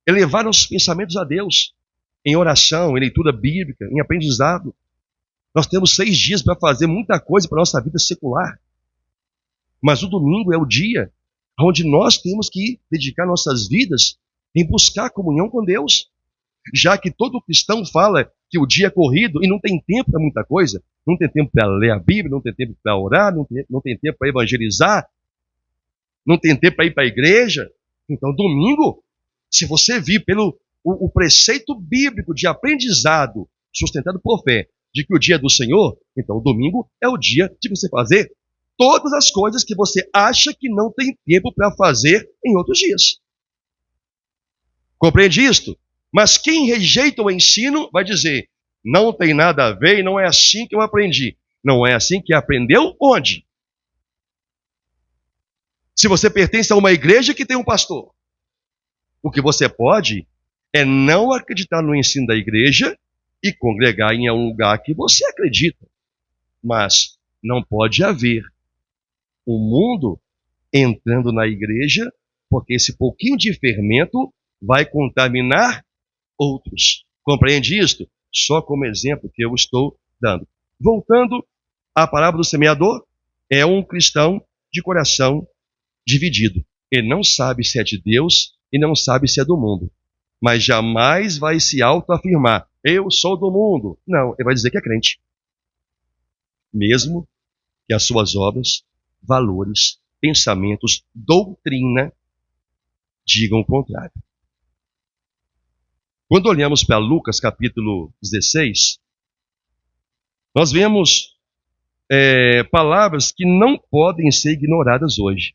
elevar nossos pensamentos a Deus, em oração, em leitura bíblica, em aprendizado. Nós temos 6 dias para fazer muita coisa para a nossa vida secular. Mas o domingo é o dia onde nós temos que dedicar nossas vidas em buscar comunhão com Deus. Já que todo cristão fala que o dia é corrido e não tem tempo para muita coisa, não tem tempo para ler a Bíblia, não tem tempo para orar, não tem tempo para evangelizar, não tem tempo para ir para a igreja. Então, domingo, se você vir pelo o preceito bíblico de aprendizado sustentado por fé, de que o dia é do Senhor, então o domingo é o dia de você fazer todas as coisas que você acha que não tem tempo para fazer em outros dias. Compreende isto? Mas quem rejeita o ensino vai dizer, não tem nada a ver e não é assim que eu aprendi. Não é assim que aprendeu onde? Se você pertence a uma igreja que tem um pastor, o que você pode é não acreditar no ensino da igreja e congregar em um lugar que você acredita. Mas não pode haver o mundo entrando na igreja, porque esse pouquinho de fermento vai contaminar outros. Compreende isto? Só como exemplo que eu estou dando. Voltando à parábola do semeador, é um cristão de coração dividido. Ele não sabe se é de Deus e não sabe se é do mundo. Mas jamais vai se autoafirmar, eu sou do mundo. Não, ele vai dizer que é crente. Mesmo que as suas obras, valores, pensamentos, doutrina digam o contrário. Quando olhamos para Lucas capítulo 16, nós vemos palavras que não podem ser ignoradas hoje.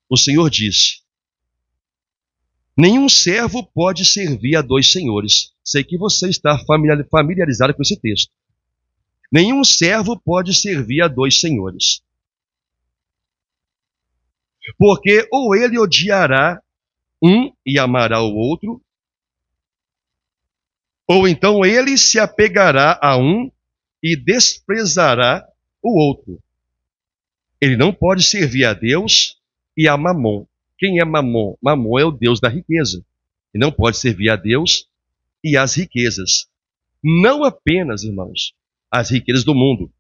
O Senhor diz, nenhum servo pode servir a 2 senhores. Sei que você está familiarizado com esse texto. Nenhum servo pode servir a 2 senhores. Porque ou ele odiará um e amará o outro, ou então ele se apegará a um e desprezará o outro. Ele não pode servir a Deus e a Mamon. Quem é Mamon? Mamon é o Deus da riqueza. Ele não pode servir a Deus e as riquezas. Não apenas, irmãos, as riquezas do mundo,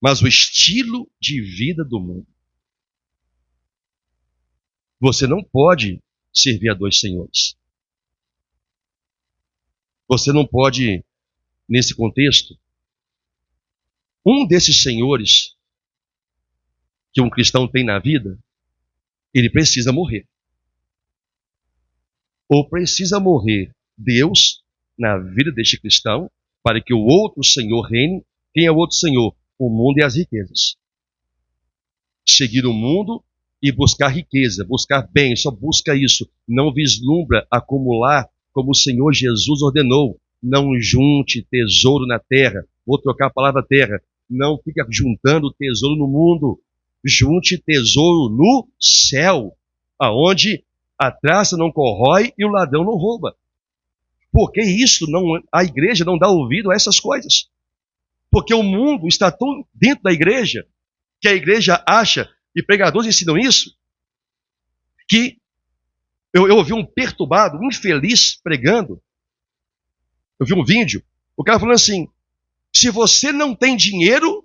mas o estilo de vida do mundo. Você não pode servir a 2 senhores. Você não pode, nesse contexto, um desses senhores que um cristão tem na vida, ele precisa morrer. Ou precisa morrer Deus na vida deste cristão, para que o outro senhor reine. Quem é o outro senhor? O mundo e as riquezas. Seguir o mundo e buscar riqueza, buscar bem, só busca isso. Não vislumbra acumular como o Senhor Jesus ordenou. Não junte tesouro na terra. Vou trocar a palavra terra. Não fica juntando tesouro no mundo. Junte tesouro no céu, aonde a traça não corrói e o ladrão não rouba. Porque isso não, a igreja não dá ouvido a essas coisas. Porque o mundo está tão dentro da igreja, que a igreja acha, e pregadores ensinam isso, que eu ouvi um perturbado, um infeliz pregando. Eu vi um vídeo, o cara falando assim: se você não tem dinheiro,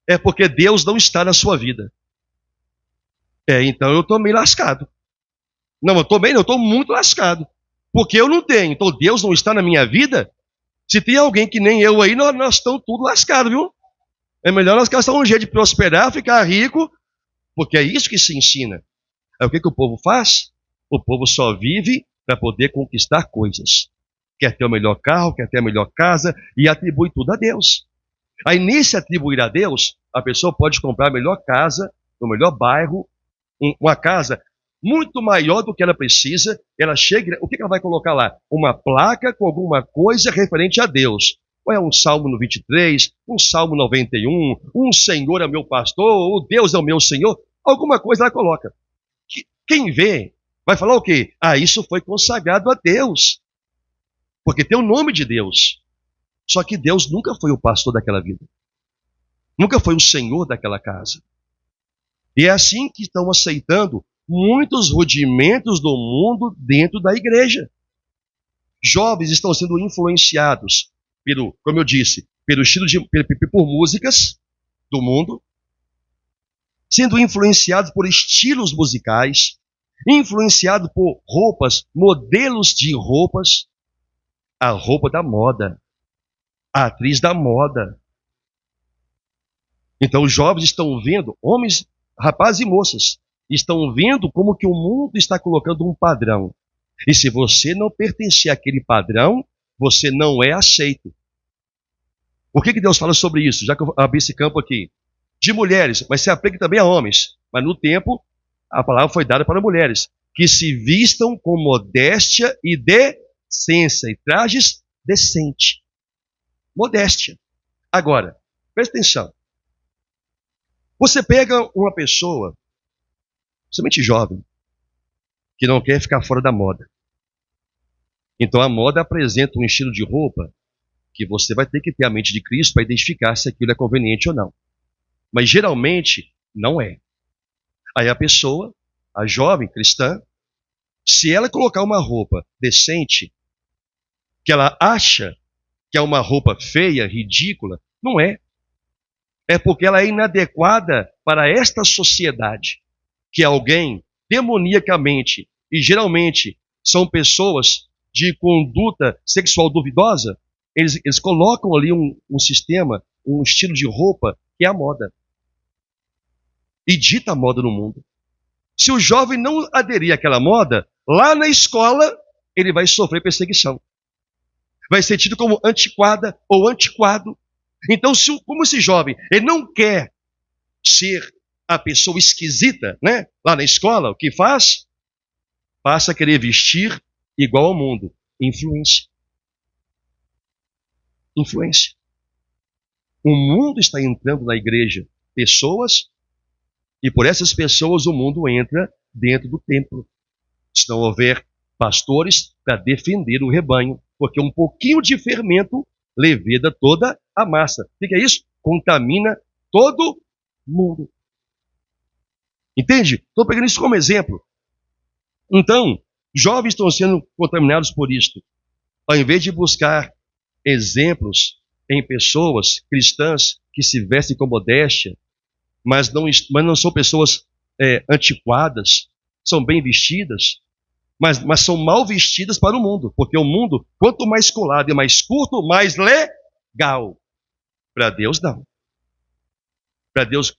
é porque Deus não está na sua vida. Então eu estou meio lascado. Não, eu estou muito lascado. Porque eu não tenho, então Deus não está na minha vida. Se tem alguém que nem eu aí, nós estamos tudo lascados, viu? É melhor nós gastar um jeito de prosperar, ficar rico, porque é isso que se ensina. Aí o que o povo faz? O povo só vive para poder conquistar coisas. Quer ter o melhor carro, quer ter a melhor casa, e atribui tudo a Deus. Aí nesse atribuir a Deus, a pessoa pode comprar a melhor casa, no melhor bairro, uma casa muito maior do que ela precisa. Ela chega, o que ela vai colocar lá? Uma placa com alguma coisa referente a Deus. Ou é um Salmo no 23, um Salmo 91, um Senhor é meu pastor, o Deus é o meu Senhor. Alguma coisa ela coloca. Quem vê vai falar o quê? Isso foi consagrado a Deus. Porque tem o nome de Deus. Só que Deus nunca foi o pastor daquela vida. Nunca foi o Senhor daquela casa. E é assim que estão aceitando muitos rudimentos do mundo dentro da igreja. Jovens estão sendo influenciados como eu disse, por músicas do mundo, sendo influenciados por estilos musicais, influenciados por roupas, modelos de roupas, a roupa da moda, a atriz da moda. Então os jovens estão vendo, homens, rapazes e moças, estão vendo como que o mundo está colocando um padrão. E se você não pertencer àquele padrão, você não é aceito. O que Deus fala sobre isso? Já que eu abri esse campo aqui. De mulheres, mas se aplica também a homens. Mas no tempo, a palavra foi dada para mulheres. Que se vistam com modéstia e decência. E trajes decente. Modéstia. Agora, presta atenção. Você pega uma pessoa, somente jovem, que não quer ficar fora da moda. Então a moda apresenta um estilo de roupa que você vai ter que ter a mente de Cristo para identificar se aquilo é conveniente ou não. Mas geralmente não é. Aí a pessoa, a jovem cristã, se ela colocar uma roupa decente, que ela acha que é uma roupa feia, ridícula, não é. É porque ela é inadequada para esta sociedade, que alguém demoniacamente, e geralmente são pessoas de conduta sexual duvidosa, eles colocam ali um sistema, um estilo de roupa que é a moda. E dita a moda no mundo. Se o jovem não aderir àquela moda, lá na escola ele vai sofrer perseguição. Vai ser tido como antiquada ou antiquado. Então, como esse jovem ele não quer ser a pessoa esquisita, né? Lá na escola, o que faz? Passa a querer vestir igual ao mundo. Influência. Influência. O mundo está entrando na igreja. Pessoas, e por essas pessoas o mundo entra dentro do templo. Se não houver pastores para defender o rebanho, porque um pouquinho de fermento leveda toda a massa. O que é isso? Contamina todo mundo. Entende? Estou pegando isso como exemplo. Então, jovens estão sendo contaminados por isto. Ao invés de buscar exemplos em pessoas cristãs que se vestem com modéstia, mas não são pessoas antiquadas, são bem vestidas, mas são mal vestidas para o mundo, porque o mundo, quanto mais colado e mais curto, mais legal. Para Deus, não. Para Deus,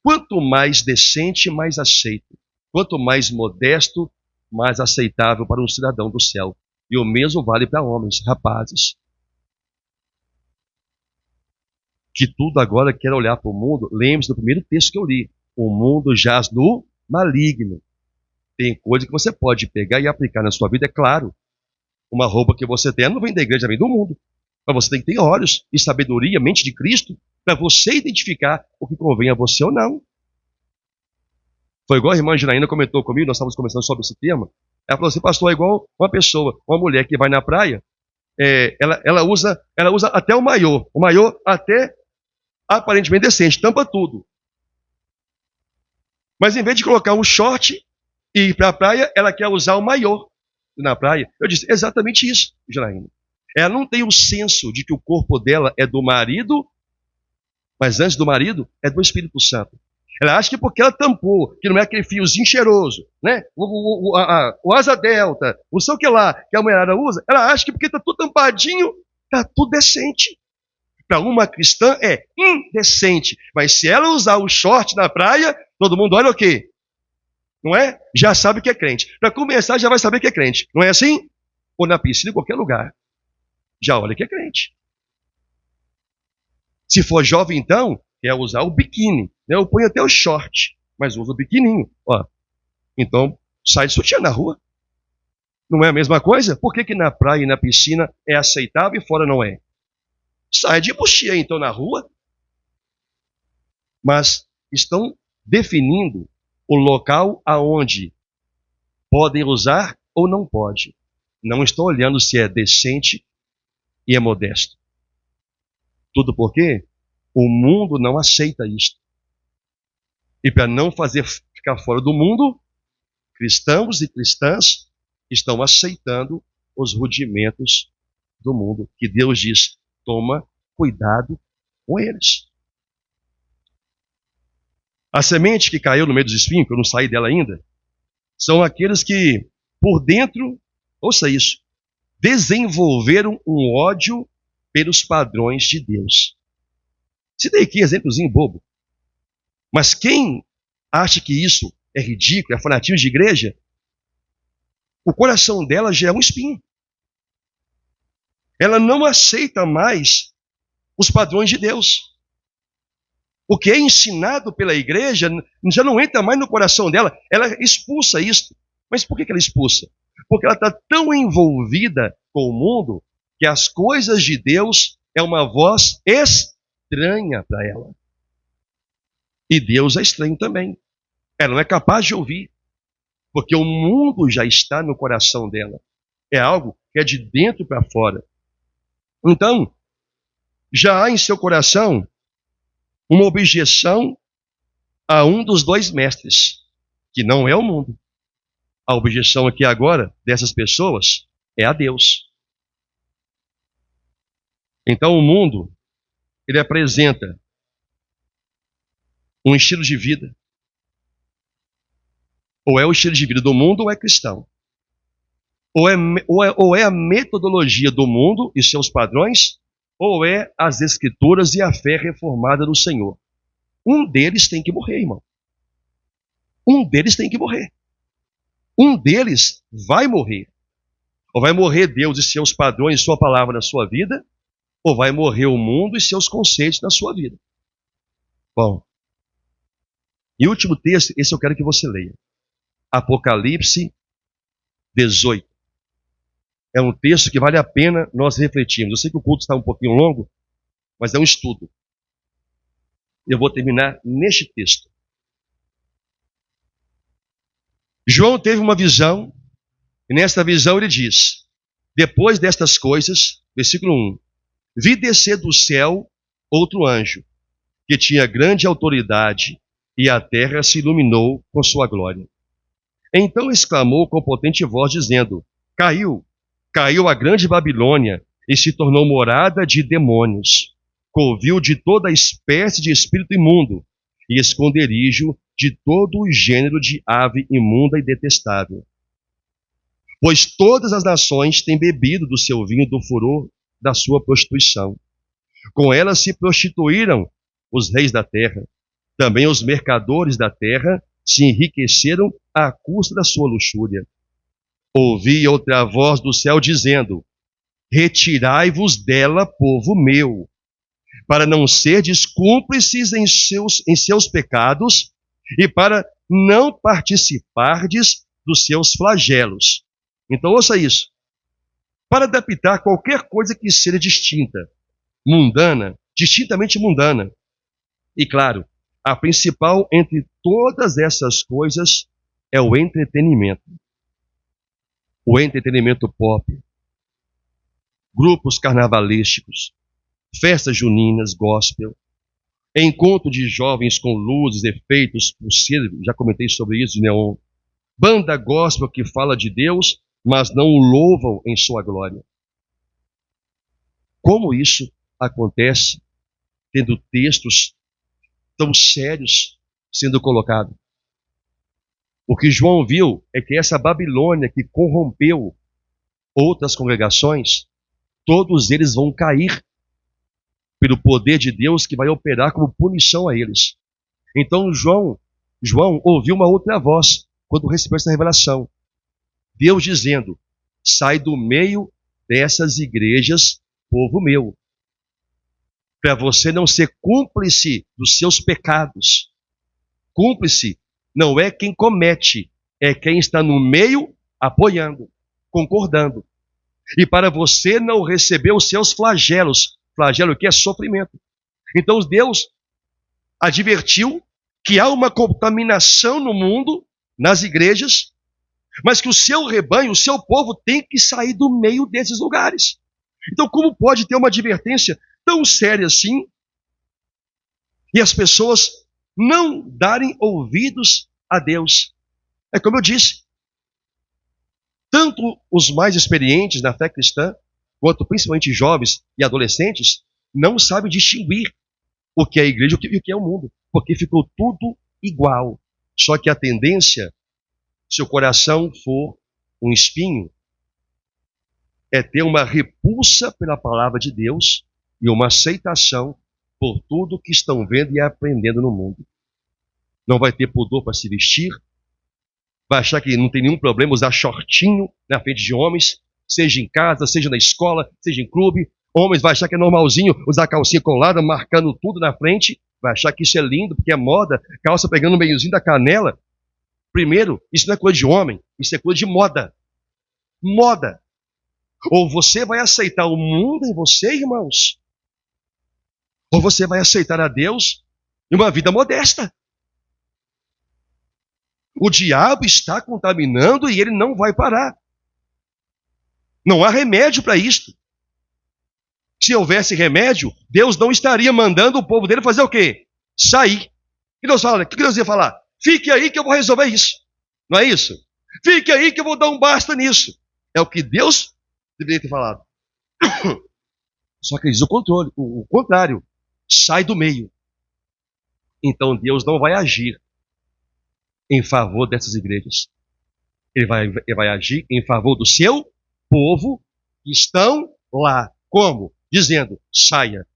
quanto mais decente, mais aceito. Quanto mais modesto, mais aceitável para um cidadão do céu. E o mesmo vale para homens, rapazes. Que tudo agora quer olhar para o mundo. Lembre-se do primeiro texto que eu li. O mundo jaz no maligno. Tem coisa que você pode pegar e aplicar na sua vida, é claro. Uma roupa que você tem não vem da igreja, vem do mundo. Mas você tem que ter olhos e sabedoria, mente de Cristo, para você identificar o que convém a você ou não. Foi igual a irmã Janaína comentou comigo, nós estávamos conversando sobre esse tema. Ela falou assim, pastor, é igual uma pessoa, uma mulher que vai na praia, ela usa até o maiô até aparentemente decente, tampa tudo. Mas em vez de colocar um short e ir para a praia, ela quer usar o maiô na praia. Eu disse, exatamente isso, Janaína. Ela não tem o senso de que o corpo dela é do marido, mas antes do marido, é do Espírito Santo. Ela acha que porque ela tampou, que não é aquele fiozinho cheiroso, né? O asa delta, o sei o que lá, que a mulherada usa, ela acha que porque está tudo tampadinho, está tudo decente. Para uma cristã é indecente. Mas se ela usar o short na praia, todo mundo olha o quê? Não é? Já sabe que é crente. Para começar, já vai saber que é crente. Não é assim? Ou na piscina, em qualquer lugar. Já olha que é crente. Se for jovem, então, é usar o biquíni. Eu ponho até o short, mas uso o biquininho. Ó. Então, sai de sutiã na rua. Não é a mesma coisa? Por que na praia e na piscina é aceitável e fora não é? Sai de bustier, então, na rua. Mas estão definindo o local aonde podem usar ou não pode. Não estão olhando se é decente e é modesto. Tudo porque o mundo não aceita isso. E para não fazer ficar fora do mundo, cristãos e cristãs estão aceitando os rudimentos do mundo. Que Deus diz, toma cuidado com eles. A semente que caiu no meio dos espinhos, que eu não saí dela ainda, são aqueles que, por dentro, ouça isso, desenvolveram um ódio pelos padrões de Deus. Citei aqui exemplozinho bobo. Mas quem acha que isso é ridículo, é fanatismo de igreja, o coração dela já é um espinho. Ela não aceita mais os padrões de Deus. O que é ensinado pela igreja já não entra mais no coração dela. Ela expulsa isso. Mas por que ela expulsa? Porque ela está tão envolvida com o mundo que as coisas de Deus é uma voz estranha para ela. E Deus é estranho também. Ela não é capaz de ouvir. Porque o mundo já está no coração dela. É algo que é de dentro para fora. Então, já há em seu coração uma objeção a um dos dois mestres, que não é o mundo. A objeção aqui agora dessas pessoas é a Deus. Então o mundo, ele apresenta um estilo de vida. Ou é o estilo de vida do mundo ou é cristão. Ou é a metodologia do mundo e seus padrões, ou é as escrituras e a fé reformada do Senhor. Um deles tem que morrer, irmão. Um deles tem que morrer. Um deles vai morrer. Ou vai morrer Deus e seus padrões e sua palavra na sua vida, ou vai morrer o mundo e seus conceitos na sua vida. Bom, e o último texto, esse eu quero que você leia. Apocalipse 18. É um texto que vale a pena nós refletirmos. Eu sei que o culto está um pouquinho longo, mas é um estudo. Eu vou terminar neste texto. João teve uma visão, e nesta visão ele diz, depois destas coisas, versículo 1, vi descer do céu outro anjo, que tinha grande autoridade, e a terra se iluminou com sua glória. Então exclamou com potente voz, dizendo, caiu a grande Babilônia, e se tornou morada de demônios, covil de toda espécie de espírito imundo, e esconderijo de todo o gênero de ave imunda e detestável. Pois todas as nações têm bebido do seu vinho do furor da sua prostituição. Com ela se prostituíram os reis da terra. Também os mercadores da terra se enriqueceram à custa da sua luxúria. Ouvi outra voz do céu dizendo, retirai-vos dela, povo meu, para não serdes cúmplices em seus pecados e para não participardes dos seus flagelos. Então ouça isso. Para adaptar qualquer coisa que seja distinta, mundana, distintamente mundana, e claro, A principal entre todas essas coisas é o entretenimento. O entretenimento pop, grupos carnavalísticos, festas juninas, gospel, encontro de jovens com luzes, efeitos, pulseiras, já comentei sobre isso, de neon. Banda gospel que fala de Deus, mas não o louvam em sua glória. Como isso acontece tendo textos tão sérios sendo colocados? O que João viu é que essa Babilônia que corrompeu outras congregações, todos eles vão cair pelo poder de Deus que vai operar como punição a eles. Então João ouviu uma outra voz quando recebeu essa revelação. Deus dizendo: sai do meio dessas igrejas, povo meu, para você não ser cúmplice dos seus pecados. Cúmplice não é quem comete, é quem está no meio apoiando, concordando. E para você não receber os seus flagelos, flagelo que é sofrimento. Então Deus advertiu que há uma contaminação no mundo, nas igrejas, mas que o seu rebanho, o seu povo tem que sair do meio desses lugares. Então como pode ter uma advertência tão séria assim e as pessoas não darem ouvidos a Deus? É como eu disse, tanto os mais experientes na fé cristã, quanto principalmente jovens e adolescentes, não sabem distinguir o que é a igreja e o que é o mundo, porque ficou tudo igual. Só que a tendência, se o coração for um espinho, é ter uma repulsa pela palavra de Deus e uma aceitação por tudo que estão vendo e aprendendo no mundo. Não vai ter pudor para se vestir, vai achar que não tem nenhum problema usar shortinho na frente de homens, seja em casa, seja na escola, seja em clube. Homens vai achar que é normalzinho usar calcinha colada, marcando tudo na frente, vai achar que isso é lindo, porque é moda, calça pegando o meiozinho da canela. Primeiro, isso não é coisa de homem, isso é coisa de moda. Moda. Ou você vai aceitar o mundo em você, irmãos, ou você vai aceitar a Deus em uma vida modesta. O diabo está contaminando e ele não vai parar. Não há remédio para isto. Se houvesse remédio, Deus não estaria mandando o povo dele fazer o quê? Sair. E Deus fala, o que Deus ia falar? Fique aí que eu vou resolver isso. Não é isso? Fique aí que eu vou dar um basta nisso. É o que Deus deveria ter falado. Só que ele diz o contrário. Sai do meio. Então Deus não vai agir em favor dessas igrejas. Ele vai agir em favor do seu povo que estão lá. Como? Dizendo, saia.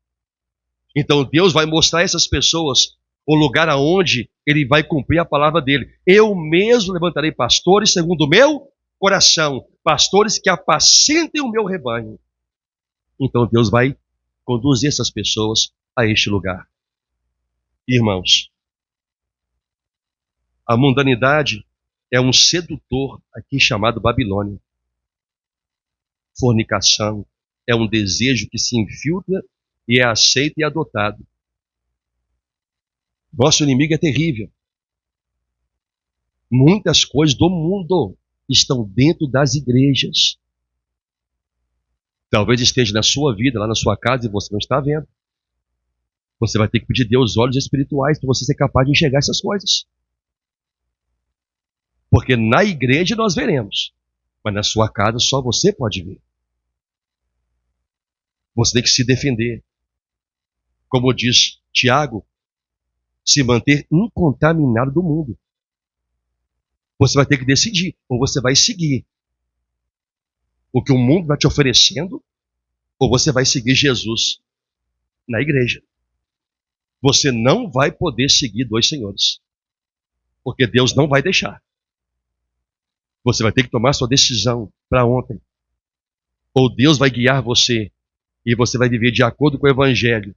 Então Deus vai mostrar a essas pessoas o lugar aonde ele vai cumprir a palavra dele. Eu mesmo levantarei pastores segundo o meu coração, pastores que apacentem o meu rebanho. Então Deus vai conduzir essas pessoas a este lugar. Irmãos, a mundanidade é um sedutor aqui chamado Babilônia. Fornicação é um desejo que se infiltra e é aceito e adotado. Nosso inimigo é terrível. Muitas coisas do mundo estão dentro das igrejas. Talvez esteja na sua vida, lá na sua casa, e você não está vendo. Você vai ter que pedir a Deus olhos espirituais para você ser capaz de enxergar essas coisas. Porque na igreja nós veremos, mas na sua casa só você pode ver. Você tem que se defender. Como diz Tiago, se manter incontaminado do mundo. Você vai ter que decidir, ou você vai seguir o que o mundo vai te oferecendo, ou você vai seguir Jesus na igreja. Você não vai poder seguir dois senhores, porque Deus não vai deixar. Você vai ter que tomar sua decisão para ontem. Ou Deus vai guiar você e você vai viver de acordo com o Evangelho,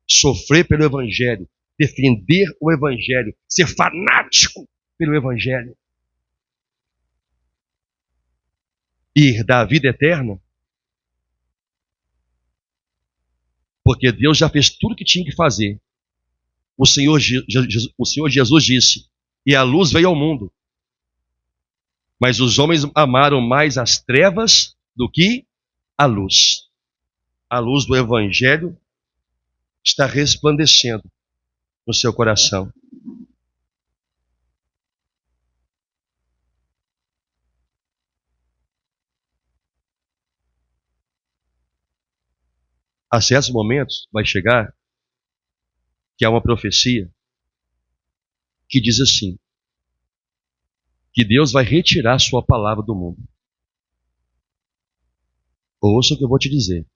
sofrer pelo Evangelho, defender o Evangelho, ser fanático pelo Evangelho e herdar a vida eterna, porque Deus já fez tudo o que tinha que fazer o Senhor Jesus disse: e a luz veio ao mundo, mas os homens amaram mais as trevas do que a luz. A luz do Evangelho está resplandecendo no seu coração. A certos momentos vai chegar que há uma profecia que diz assim, que Deus vai retirar sua palavra do mundo. Ouça o que eu vou te dizer.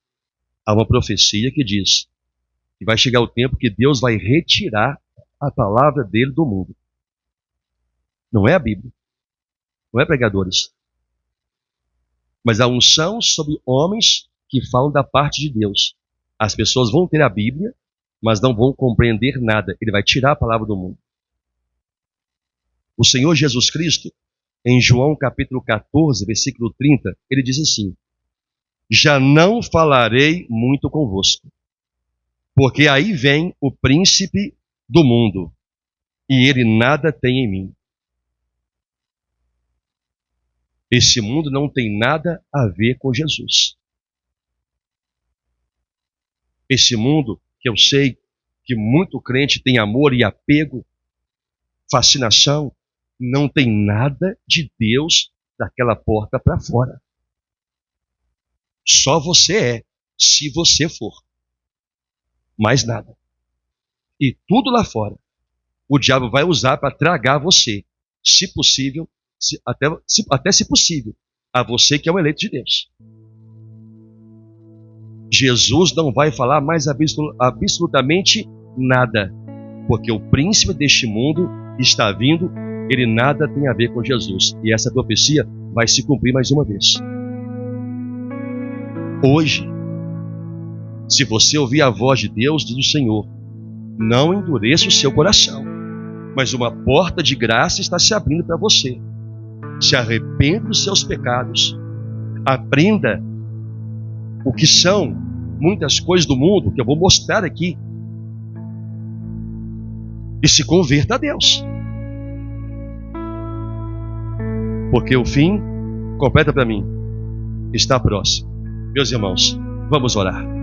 Há uma profecia que diz que vai chegar o tempo que Deus vai retirar a palavra dele do mundo. Não é a Bíblia, não é pregadores, mas a unção sobre homens que falam da parte de Deus. As pessoas vão ter a Bíblia, mas não vão compreender nada. Ele vai tirar a palavra do mundo. O Senhor Jesus Cristo, em João capítulo 14, versículo 30, ele diz assim: já não falarei muito convosco, porque aí vem o príncipe do mundo, e ele nada tem em mim. Esse mundo não tem nada a ver com Jesus. Esse mundo, que eu sei que muito crente tem amor e apego, fascinação, não tem nada de Deus daquela porta para fora. Só você é, se você for. Mais nada. E tudo lá fora, o diabo vai usar para tragar você, se possível, até se possível, a você que é o eleito de Deus. Jesus não vai falar mais absolutamente nada, porque o príncipe deste mundo está vindo, ele nada tem a ver com Jesus. E essa profecia vai se cumprir mais uma vez. Hoje, se você ouvir a voz de Deus, diz o Senhor, não endureça o seu coração, mas uma porta de graça está se abrindo para você. Se arrependa dos seus pecados, aprenda o que são muitas coisas do mundo, que eu vou mostrar aqui, e se converta a Deus. Porque o fim, completa para mim, está próximo. Meus irmãos, vamos orar.